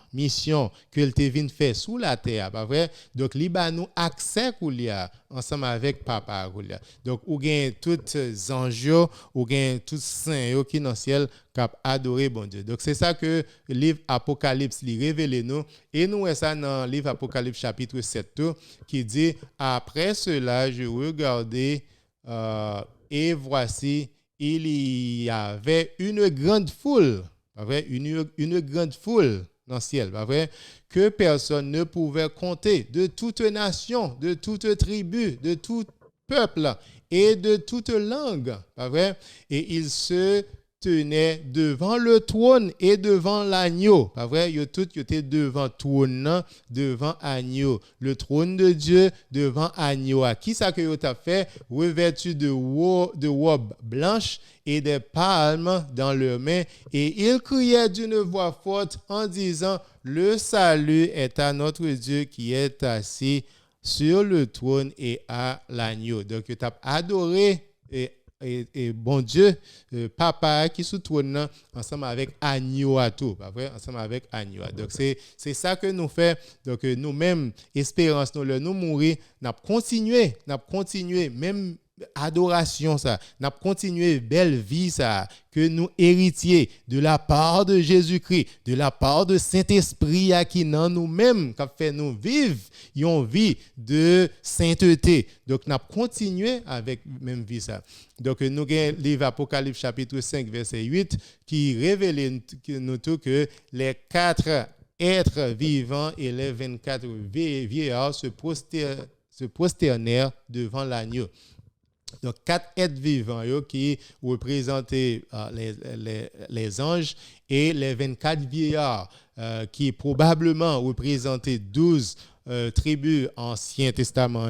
que il te vient faire sous la terre, pas vrai? Donc li ba nous accès pourlia ensemble avec papa là. Donc ou gain toutes anges ou gain tous saints qui dans ciel cap adorer bon Dieu. Donc c'est ça que le livre Apocalypse li révèle nous et nous est ça dans le livre Apocalypse chapitre 7 qui dit après cela je regardais et voici il y avait une grande foule, pas vrai? Une grande foule dans le ciel, pas vrai? Que personne ne pouvait compter, de toute nation, de toute tribu, de tout peuple et de toute langue, pas vrai? Et ils se tenaient devant le trône et devant l'agneau, pas vrai? Ils tous étaient devant trône, devant agneau, le trône de Dieu devant agneau. Qui ça que yo t'a fait? Revêtu de robes blanches et des palmes dans leurs mains, et ils criaient d'une voix forte en disant: le salut est à notre Dieu qui est assis sur le trône et à l'agneau. Donc, tu as adoré et bon Dieu, papa qui sous trône ensemble avec agneau à tout, pas vrai? Ensemble avec agneau. Donc, c'est ça que nous faisons. Donc, nous-mêmes, espérance, nous mourir, nous continué, même adoration ça, n'a continué belle vie ça que nous héritiers de la part de Jésus-Christ, de la part de Saint-Esprit qui dans nous-mêmes qui fait nous vivre une vie de sainteté. Donc n'a continué avec même vie ça. Donc nous avons le livre Apocalypse chapitre 5 verset 8 qui révèle nous tout que les 4 êtres vivants et les 24 vieillards se prosternèrent devant l'agneau. Donc, 4 êtres vivants qui représentaient les anges et les 24 vieillards qui probablement représentaient 12 tribus Ancien Testament,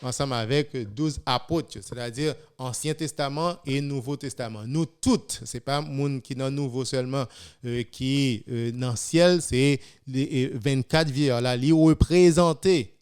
ensemble avec 12 apôtres, c'est-à-dire Ancien Testament et Nouveau Testament. Nous toutes, ce n'est pas monde qui est dans le Nouveau seulement, qui dans le ciel, c'est les 24 vieillards là, ils représentaient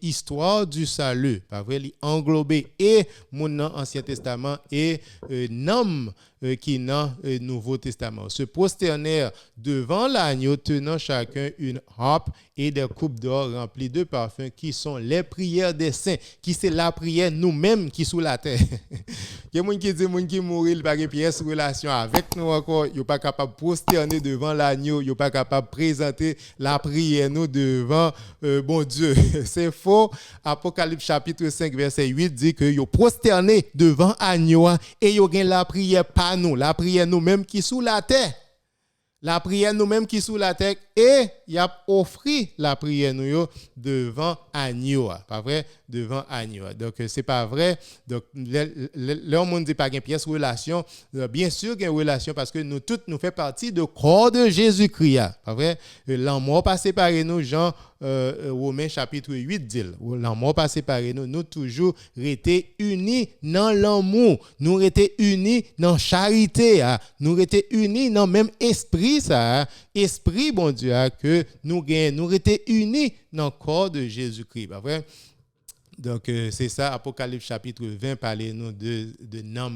l'histoire du salut, pas vrai, li englober et mon Ancien Testament et nom qui dans Nouveau Testament. Se prosternèrent devant l'agneau tenant chacun une harpe et des coupes d'or remplies de parfums qui sont les prières des saints, qui c'est la prière nous-mêmes qui sous la terre. Il y a des gens qui disent que qui mourir pas de pièce relation avec nous encore, ils pas capable prosterner devant l'agneau, ils pas capable présenter la prière nous devant bon Dieu. C'est faux. Apocalypse chapitre 5 verset 8 dit que ils prosterné devant l'agneau et ils gagnent la prière pas nous, la prière nous-mêmes qui sous la terre. La prière nous-mêmes qui sous la terre et il a offert la prière nous devant agneau, pas vrai? Devant agneau. Donc c'est pas vrai. Donc le monde dit pas une pièce relation, bien sûr qu'il y a une relation parce que nous toutes nous fait partie du corps de Jésus-Christ, pas vrai? L'amour pas séparé nous Jean Romains chapitre 8 dit. L'amour pas séparé nous toujours restés unis dans l'amour, nous restés unis dans charité, nous restés unis dans même esprit ça, esprit bon Dieu que nous restés unis dans le corps de Jésus-Christ, pas vrai? Donc c'est ça Apocalypse chapitre 20 parler nous de nom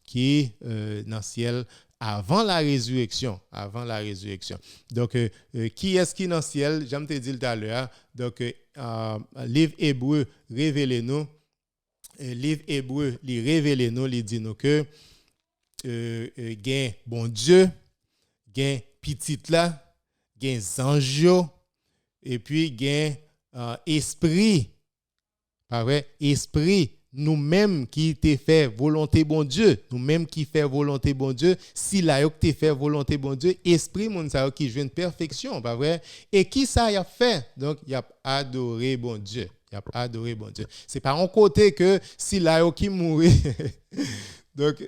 qui dans le ciel avant la résurrection. Avant la résurrection. Donc, qui est-ce qui est dans le ciel? J'aime te dire tout à l'heure. Donc, livre hébreu, révélez-nous. Livre hébreu, il révélez-nous, il dit nous que gain bon Dieu, gain petit là, gain ange, et puis gain esprit. Pas vrai? Esprit. Nous-mêmes qui t'ai fait volonté bon Dieu, nous-mêmes qui fait volonté bon Dieu, si là yo t'ai fait volonté bon Dieu, esprit mon ça qui joue une perfection, pas vrai? Et qui ça y a fait? Donc il a adoré bon Dieu. Il a adoré bon Dieu. C'est pas un côté que si là yo qui mourit. donc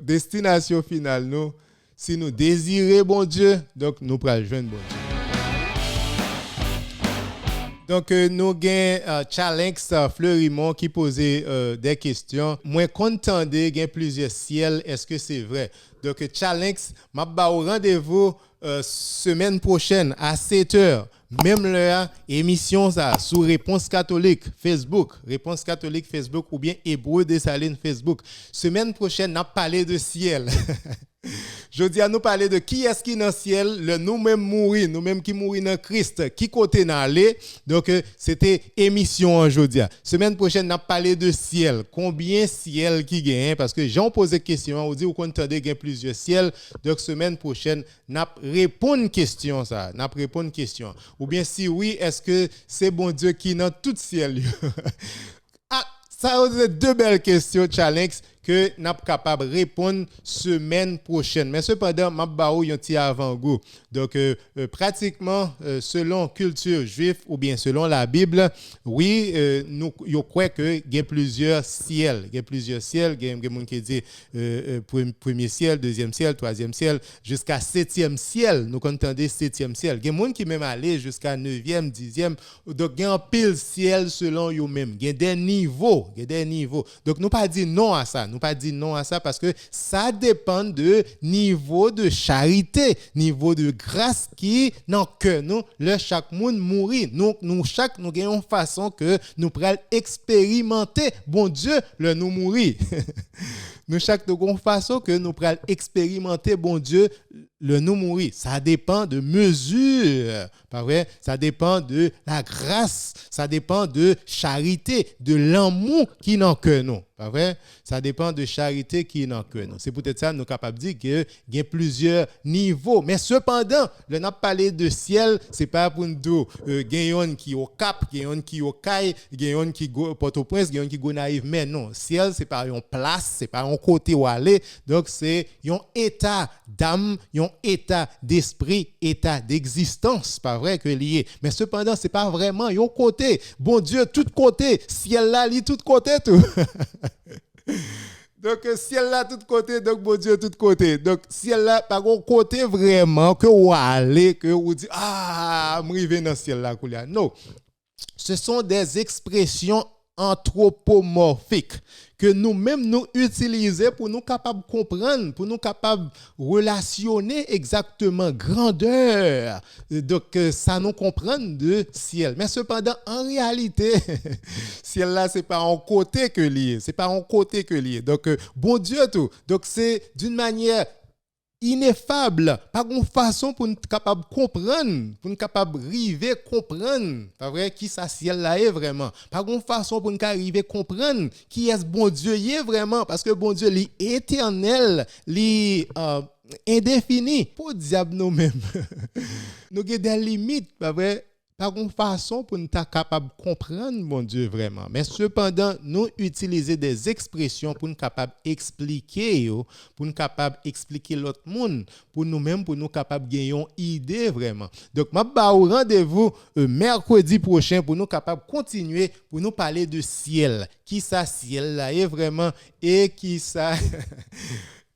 destination finale nous, si nous désirons bon Dieu, donc nous pral joindre bon Dieu. Donc, nous avons Chalex Fleurimont qui posait des questions. Moi, content de gagner plusieurs ciels. Est-ce que c'est vrai? Donc, Chalex, je vais au rendez-vous semaine prochaine à 7h. Même l'heure, émission ça, sous Réponse Catholique Facebook, Réponse Catholique Facebook ou bien Hébreu des Salines Facebook. Semaine prochaine, on a parlé de ciel. Je dis à nous parler de qui est-ce qui est dans le ciel, le nous-mêmes mourir, nous-mêmes qui mourir dans Christ, qui côté dans aller. Donc, c'était émission aujourd'hui. Semaine prochaine, on a parlé de ciel. Combien ciel qui gagne? Parce que j'en posé question, on dit qu'on entendait qu'il y a plusieurs ciels. Donc, semaine prochaine, on a répondu une question, ça. On a répondu une question. Ou bien, si oui, est-ce que c'est bon Dieu qui est dans tout ciel? Ah, ça, c'est deux belles questions, Chalex, que nous sommes capables de répondre semaine prochaine. Mais cependant, je vais un petit avant-goût. Donc, pratiquement, selon culture juive ou bien selon la Bible, oui, nous croyons qu'il y a plusieurs ciels. Il y a plusieurs ciels. Il y a des gens qui disent premier ciel, deuxième ciel, troisième ciel, jusqu'à septième ciel. Nous entendons septième ciel. Il y a des gens qui même aller jusqu'à neuvième, dixième. Donc, il y a un pile ciel selon eux-mêmes. Il y a des niveaux. Il y a des niveaux. Donc, nous pas dire non à ça. Nous pas dire non à ça parce que ça dépend de niveau de charité, niveau de grâce qui dans que nous le chaque monde mourir. Nous chaque nous gagnons façon que nous pral expérimenter bon Dieu le nous mourir. Nous chaque nous gagnons façon que nous pral expérimenter bon Dieu le nous mourir. Ça dépend de mesure, pas vrai? Ça dépend de la grâce, ça dépend de charité, de l'amour qui n'en que nous, pas vrai? Ça dépend de charité qui n'en que nous. C'est peut-être ça nous sommes capables de dire qu'il y a plusieurs niveaux. Mais cependant, le n'a parlé de ciel, c'est pas pour nous dire gagnons qui au Cap, gagnons qui au Caille, gagnons qui go Port-au-Prince, gagnons qui go Naïve. Mais non, ciel c'est pas une place, c'est pas un côté où aller. Donc c'est un état d'âme, un état d'esprit, état d'existence, pas vrai que lié. Mais cependant, c'est pas vraiment un côté. Bon Dieu, tout côté, ciel là, li tout côté tout. Donc, ciel là, tout côté, donc bon Dieu, tout côté. Donc, ciel là, par contre, côté vraiment que vous allez, que vous dites, ah, je vais dans le ciel là, non. Ce sont des expressions anthropomorphiques que nous-mêmes nous utilisons pour nous capables de comprendre, pour nous capables de relationner exactement grandeur. Donc, ça nous comprend de ciel. Mais cependant, en réalité, ciel là, c'est pas en côté que lié. C'est pas en côté que lié. Donc, bon Dieu, tout. Donc, c'est d'une manière ineffable, pas une façon pour nous capable comprendre, pour nous capable arriver comprendre, pas vrai qui ça ciel là est vraiment, pas une façon pour nous arriver comprendre qui est bon Dieu est vraiment parce que bon Dieu est éternel, est indéfini. Pour diable nous-mêmes. Nous avons des limites, pas vrai? Pas une façon pour nous être capable de comprendre mon Dieu vraiment. Mais cependant, nous utilisons des expressions pour nous capables d'expliquer, pour nous capables d'expliquer l'autre monde, pour nous-mêmes, pour nous capables de gagner une idée vraiment. Donc, je vais au rendez-vous mercredi prochain pour nous capables de continuer, pour nous parler de ciel. Qui ça ciel là est vraiment et qui ça...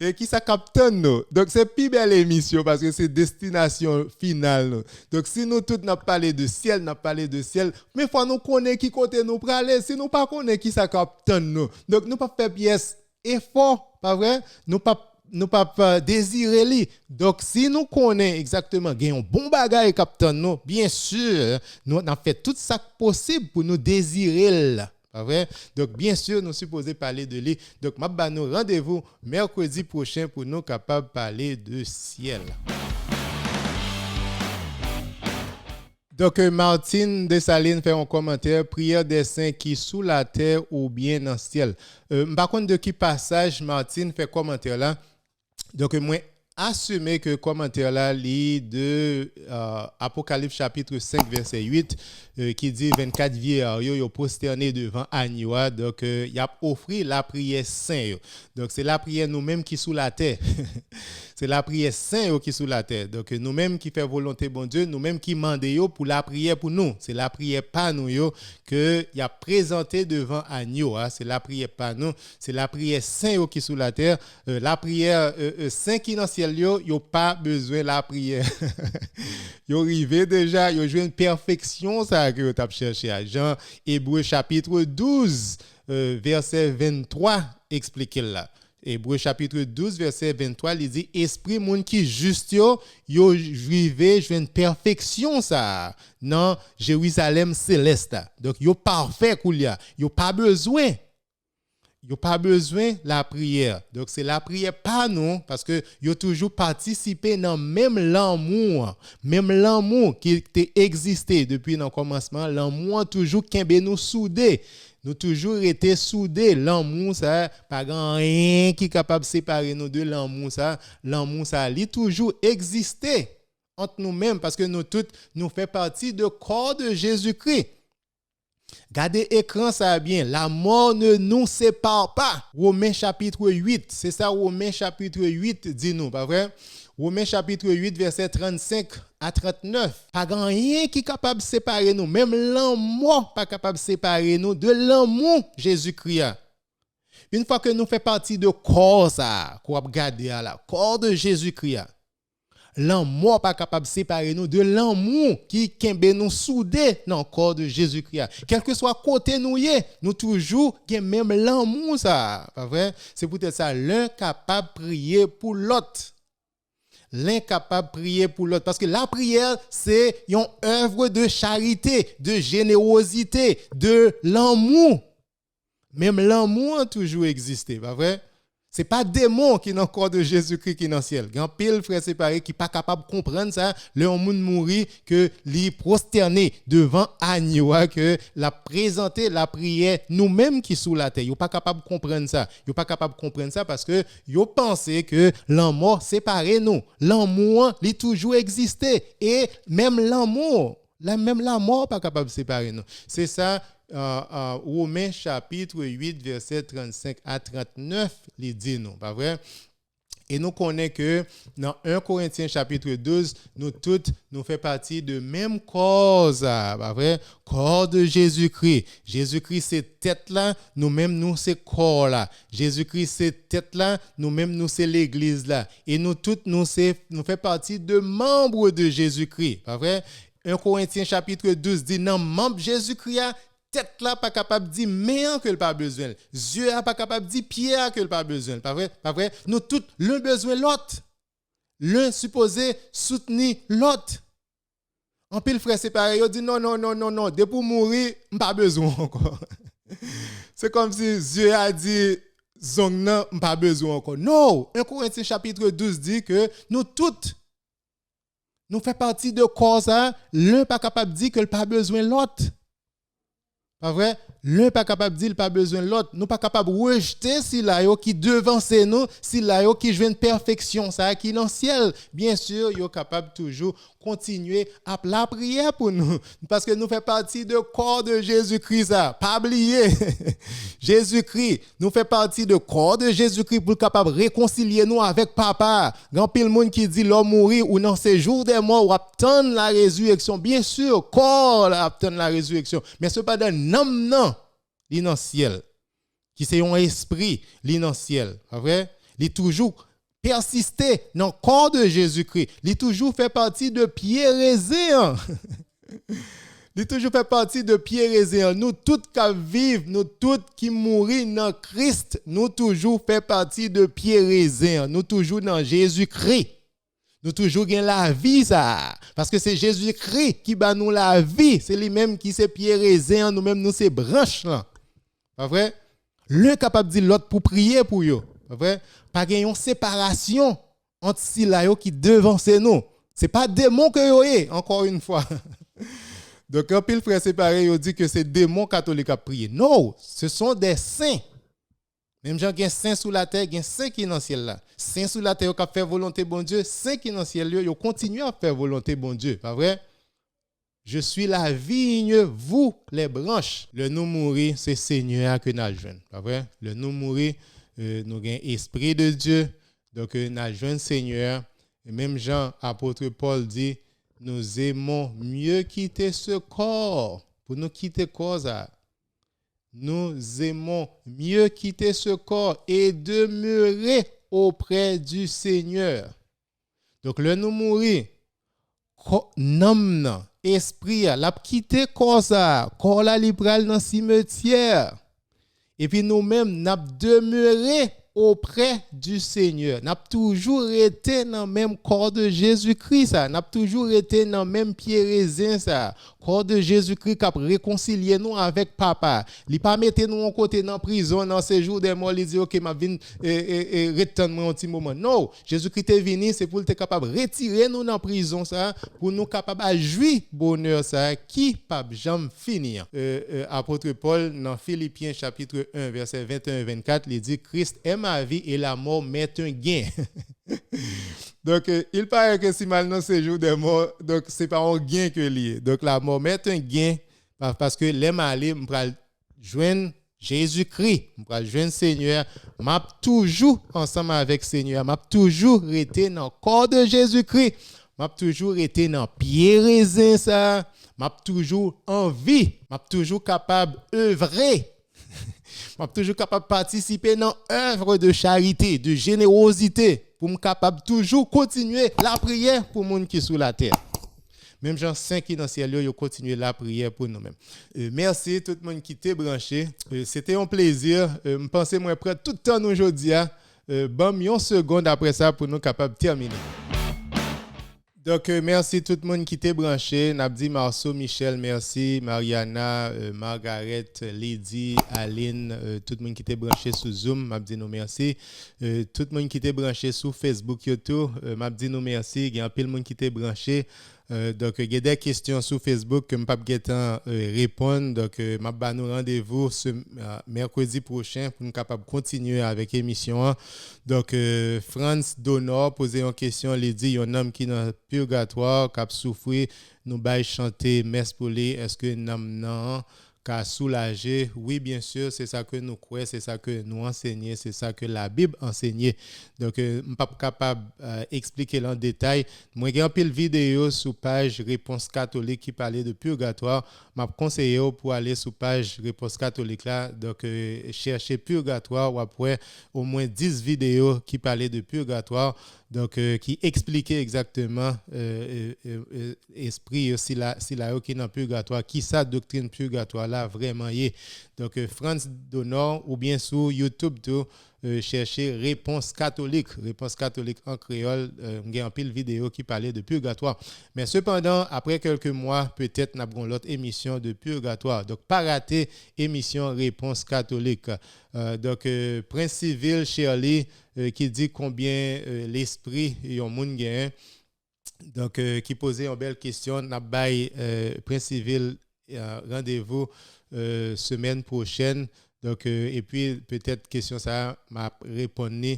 Et qui ça capte nous. Donc, c'est plus belle émission parce que c'est destination finale. Donc, si nous tous n'a parlé de ciel, mais il faut nous connaître qui côté nous pour aller. Si nous pas connaître qui ça capte nous. Donc, nous pas faire pièce effort, pas vrai? Nous pas désirer lui. Donc, si nous connaissons exactement, un bon bagage capte nous, bien sûr, nous avons fait tout ça possible pour nous désirer. Pas vrai? Donc, bien sûr, nous supposons parler de lui. Donc, nous rendez-vous mercredi prochain pour nous capables de parler de ciel. Donc, Martine Dessalines fait un commentaire, prière des saints qui sous la terre ou bien dans le ciel. Par contre, de qui passage Martine fait commentaire là? Donc, moi, assumer que commentaire là lit de Apocalypse chapitre 5 verset 8 qui dit 24 vieillards yo prosterné devant agneau, donc il a offert la prière saint. Donc c'est la prière nous-mêmes qui sous la terre. C'est la prière saint qui sous la terre. Donc nous-mêmes qui fait volonté bon Dieu, nous-mêmes qui mandons pour la prière pour nous. C'est la prière pas nous que il a présenté devant agneau, c'est la prière pas nous, c'est la prière saint qui sous la terre, la prière saint qui dans ciel yo pas besoin la prière. Yo arrivé déjà, yo joué une perfection ça que yo t'a cherché à Jean Hébreux chapitre 12 verset 23 explique là. Hébreux chapitre 12 verset 23 il dit esprit moun qui juste yo rivé joué une perfection ça dans Jérusalem céleste. Donc yo parfait koulia, yo pas besoin la prière. Donc c'est la prière pas nous parce que yo toujours participé dans même l'amour qui existé depuis le commencement, l'amour toujours kembe nous soudé. Nous toujours été soudés, l'amour ça pas rien qui capable de séparer nous de l'amour ça il toujours existé entre nous-mêmes parce que nous tous nous fait partie de corps de Jésus-Christ. Gardez écran ça bien, la mort ne nous sépare pas. Romains chapitre 8, c'est ça Romains chapitre 8 dit nous, pas vrai? Romains chapitre 8 verset 35 à 39. Pas rien qui est capable de séparer nous, même l'amour pas capable de séparer nous de l'amour Jésus-Christ. Une fois que nous faisons partie de corps ça, qu'on regarder là, corps de Jésus-Christ. L'amour pas capable de séparer nous de l'amour qui kembe nous soudé dans le corps de Jésus-Christ. Quel que soit côté nous toujours gain même l'amour ça, pas vrai? C'est peut-être ça l'un capable de prier pour l'autre. L'incapable de prier pour l'autre parce que la prière c'est une œuvre de charité, de générosité, de l'amour. Même l'amour a toujours existé, pas vrai? C'est pas démon qui dans le corps de Jésus-Christ qui dans le ciel. Grand pile frère séparé qui pas capable de comprendre ça, le monde mourir que li prosterné devant agneau que la présenter la prière nous-mêmes qui sous la terre. Yo pas capable de comprendre ça. Yo pas capable de comprendre ça parce que yo pensé que l'amour séparé nous. L'amour li toujours existé et même l'amour pas capable de séparer nous. C'est ça Romains chapitre 8 verset 35 à 39 il dit nous, pas vrai? Et nous connaissons que dans 1 Corinthiens chapitre 12, nous toutes nous fait partie de même cause, pas vrai? Corps de Jésus-Christ. Jésus-Christ c'est tête là, nous-mêmes nous c'est corps là. Jésus-Christ c'est tête là, nous-mêmes nous c'est l'église là. Et nous toutes nous fait partie de membres de Jésus-Christ, pas vrai? 1 Corinthiens chapitre 12 dit non membre Jésus-Christ tête là pas capable de dire main que pas besoin, yeux pas capable de dire pied que pas besoin, pas vrai? Nous tous l'un besoin l'autre. L'un supposé soutenir l'autre. En pile frère c'est pareil, il dit non, dès pour mourir, pas besoin encore. C'est comme si Dieu a dit zong nan pas besoin encore. Non, 1 Corinthiens chapitre 12 dit que nous toutes nous fait partie de corps ça, l'un pas capable de dire que pas besoin l'autre. Pas vrai? L'un pas capable de dire pas besoin de l'autre. Nous pas capable de rejeter si là qui devance nous, si là qui joue une perfection ça qui dans le ciel. Bien sûr, yo capable toujours continuer à la prière pour nous parce que nous fait partie de corps de Jésus-Christ ça. Pas oublier. Jésus-Christ, nous fait partie de corps de Jésus-Christ pour capable réconcilier nous avec papa. Grand pile monde qui dit l'homme mourir ou dans ces jours des morts ou attendre la résurrection. Bien sûr, corps attendre la résurrection, mais ce pas dans non l'inciel qui c'est un esprit l'inciel, pas vrai? Il toujours persister dans le corps de Jésus-Christ. Il toujours fait partie de Pierre Rézéan. Il toujours fait partie de Pierre Rézéan. Nous tous qui vivons, nous tous qui mourons dans Christ, nous toujours fait partie de Pierre Rézéan. Nous toujours dans Jésus-Christ. Nous toujours gain la vie ça parce que c'est Jésus-Christ qui bat nous la vie, c'est lui-même qui c'est Pierre Rézéan, nous-mêmes nous c'est branche là. Pas vrai? L'un capable de dire l'autre pour prier pour eux. Pas vrai? Pas qu'il y ait une séparation entre ceux-là qui devancent nous. Ce n'est pas démon que vous avez, encore une fois. Donc, quand pile frère séparé, il dit que c'est démon catholique qui a prié. Non, ce sont des saints. Même gens qui sont saints sous la terre, il y a saints qui sont dans le ciel là. Saints sous la terre qui fait volonté bon Dieu, saints qui sont dans le ciel, ils continuent à faire volonté bon Dieu. Pas vrai? Je suis la vigne, vous les branches. Le nous mourir, c'est Seigneur que nous avons. Pas vrai? Le nous mourir, nous avons esprit de Dieu. Donc, nous avons Seigneur. Et même Jean, apôtre Paul dit, nous aimons mieux quitter ce corps. Pour nous quitter corps, ça. Nous aimons mieux quitter ce corps et demeurer auprès du Seigneur. Donc, le nous mourir, nom, esprit, l'a quitté corps ça, corps la libéral dans le cimetière. Et puis nous-mêmes, nous demeuré auprès du Seigneur. Nous avons toujours été dans le même corps de Jésus-Christ. Nous avons toujours été dans le même pied raisin. Corps de Jésus-Christ qui a réconcilié nous avec Papa. Il n'a pas mis nous en côté dans la prison, dans ces jours des morts. Il dit, OK, je viens retenir un petit moment. Non, Jésus-Christ est venu, c'est pour être capable de retirer nous dans la prison, pour nous capables de jouir bonheur qui ne peut jamais finir. Apôtre Paul, dans Philippiens chapitre 1, verset 21-24, il dit, Christ est ma vie et la mort m'est un gain. Donc, il paraît que si mal dans ces jours de mort, donc c'est pas un gain que lié. Donc, la mort m'est un gain parce que les malais, je vais joindre Jésus-Christ, je vais joindre Seigneur, je vais toujours ensemble avec Seigneur, je vais toujours été dans le corps de Jésus-Christ, je vais toujours été dans le pied raisin, je vais toujours en vie, je vais toujours capable d'œuvrer. Je suis toujours capable de participer dans l'œuvre de charité, de générosité, pour me capable toujours continuer la prière pour les gens qui sont sur la terre. Même gens saints qui sont dans le ciel, ils continuent la prière pour nous-mêmes. Merci tout le monde qui était branché. C'était un plaisir. Je pense que je prends tout le temps aujourd'hui. Bon, une seconde après ça pour nous capables de terminer. Donc, merci tout le monde qui était branché. Nabdi, Marceau, Michel, merci. Mariana, Margaret, Lydie, Aline, tout le monde qui était branché sur Zoom, Nabdi, nous merci. Tout le monde qui était branché sur Facebook, YouTube, Nabdi, nous merci. Il y a un peu de monde qui était branché. Donc, il y a des questions sur Facebook que je ne peux pas répondre. Donc, je vais nous rendez-vous ce mercredi prochain pour nous capables de continuer avec l'émission. Donc, France Donor posait une question. Il dit, il y a un homme qui est dans le purgatoire, qui a souffert, nous va chanter messe pour lui. Est-ce que nous avons qu'à soulager? Oui, bien sûr, c'est ça que nous croyons, c'est ça que nous enseignons, c'est ça que la Bible enseigne. Donc, je ne suis pas capable d'expliquer en détail. Moi, j'ai un peu de vidéo sur page Réponse catholique qui parlait de purgatoire. Je conseille pour aller sur page Réponse catholique là. Donc, chercher purgatoire ou après au moins 10 vidéos qui parlaient de purgatoire. Donc, qui expliquait exactement esprit si la qui est dans purgatoire, qui sa doctrine purgatoire là vraiment est. Donc, France Donor ou bien sur YouTube tout, chercher réponse catholique en créole. Il y a un pile vidéo qui parlait de purgatoire. Mais cependant, après quelques mois, peut-être nous aurons l'autre émission de purgatoire. Donc, pas rater émission réponse catholique. Donc, Prince Civil Shirley qui dit combien l'esprit et un monde gagne. Donc, qui posait une belle question. N'a pas Prince Civil rendez-vous semaine prochaine. Donc, et puis, peut-être question ça m'a répondu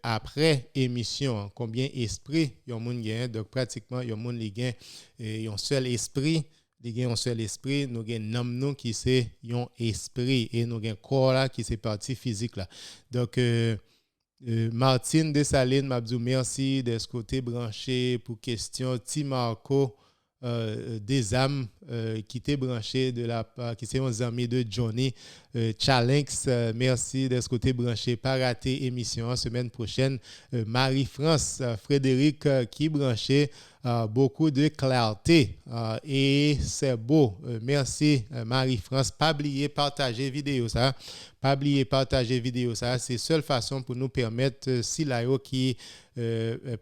après émission. Combien esprit y a un monde gagne. Donc, pratiquement, y a un monde qui gagne un seul esprit. Il y a un seul esprit. Nous avons un homme qui c'est un esprit. Et nous avons un corps là qui c'est partie physique là. Donc, Martine Dessalines m'a dit merci de ce côté branché pour question Timarco des âmes qui étaient branchées de la part qui sont un ami de Johnny Chalinx, merci de ce côté branché, pas rater émission semaine prochaine. Marie-France Frédéric qui branché beaucoup de clarté et c'est beau. Merci Marie-France. Pas oublier partager vidéo ça. Pas oublier partager vidéo ça. C'est la seule façon pour nous permettre si là qui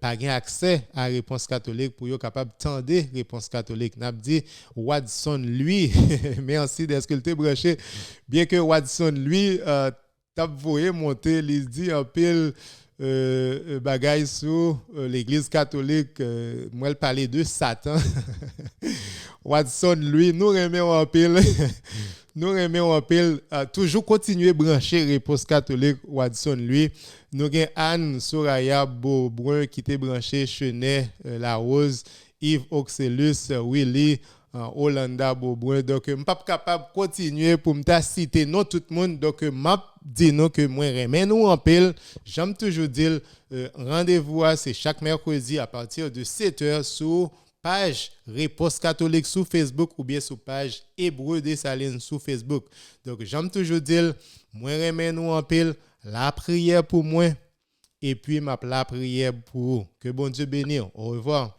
pas accès à réponse catholique pour être capable tendre réponse catholique. N'a dit Watson lui merci d'être que branché bien que Watson lui t'a voyé monter il dit en pile bagaille sur l'église catholique moi elle parlait de Satan Watson lui nous remet en pile nous remet en pile toujours continuer brancher réponse catholique Watson lui nous avons Anne Soraya Beaubrun qui était branché Chenet La Rose Yves Oxelus Willy Hollanda Beaubrun donc je ne suis pas capable de continuer pour me citer non tout le monde donc m'a dit non que moi remets nous en pile j'aime toujours dire rendez-vous c'est chaque mercredi à partir de 7h sur page Réponse catholique sur Facebook ou bien sur page Hébreu des Salines sur Facebook donc j'aime toujours dire moi remets nous en pile la prière pour moi et puis la prière pour que bon Dieu bénisse au revoir.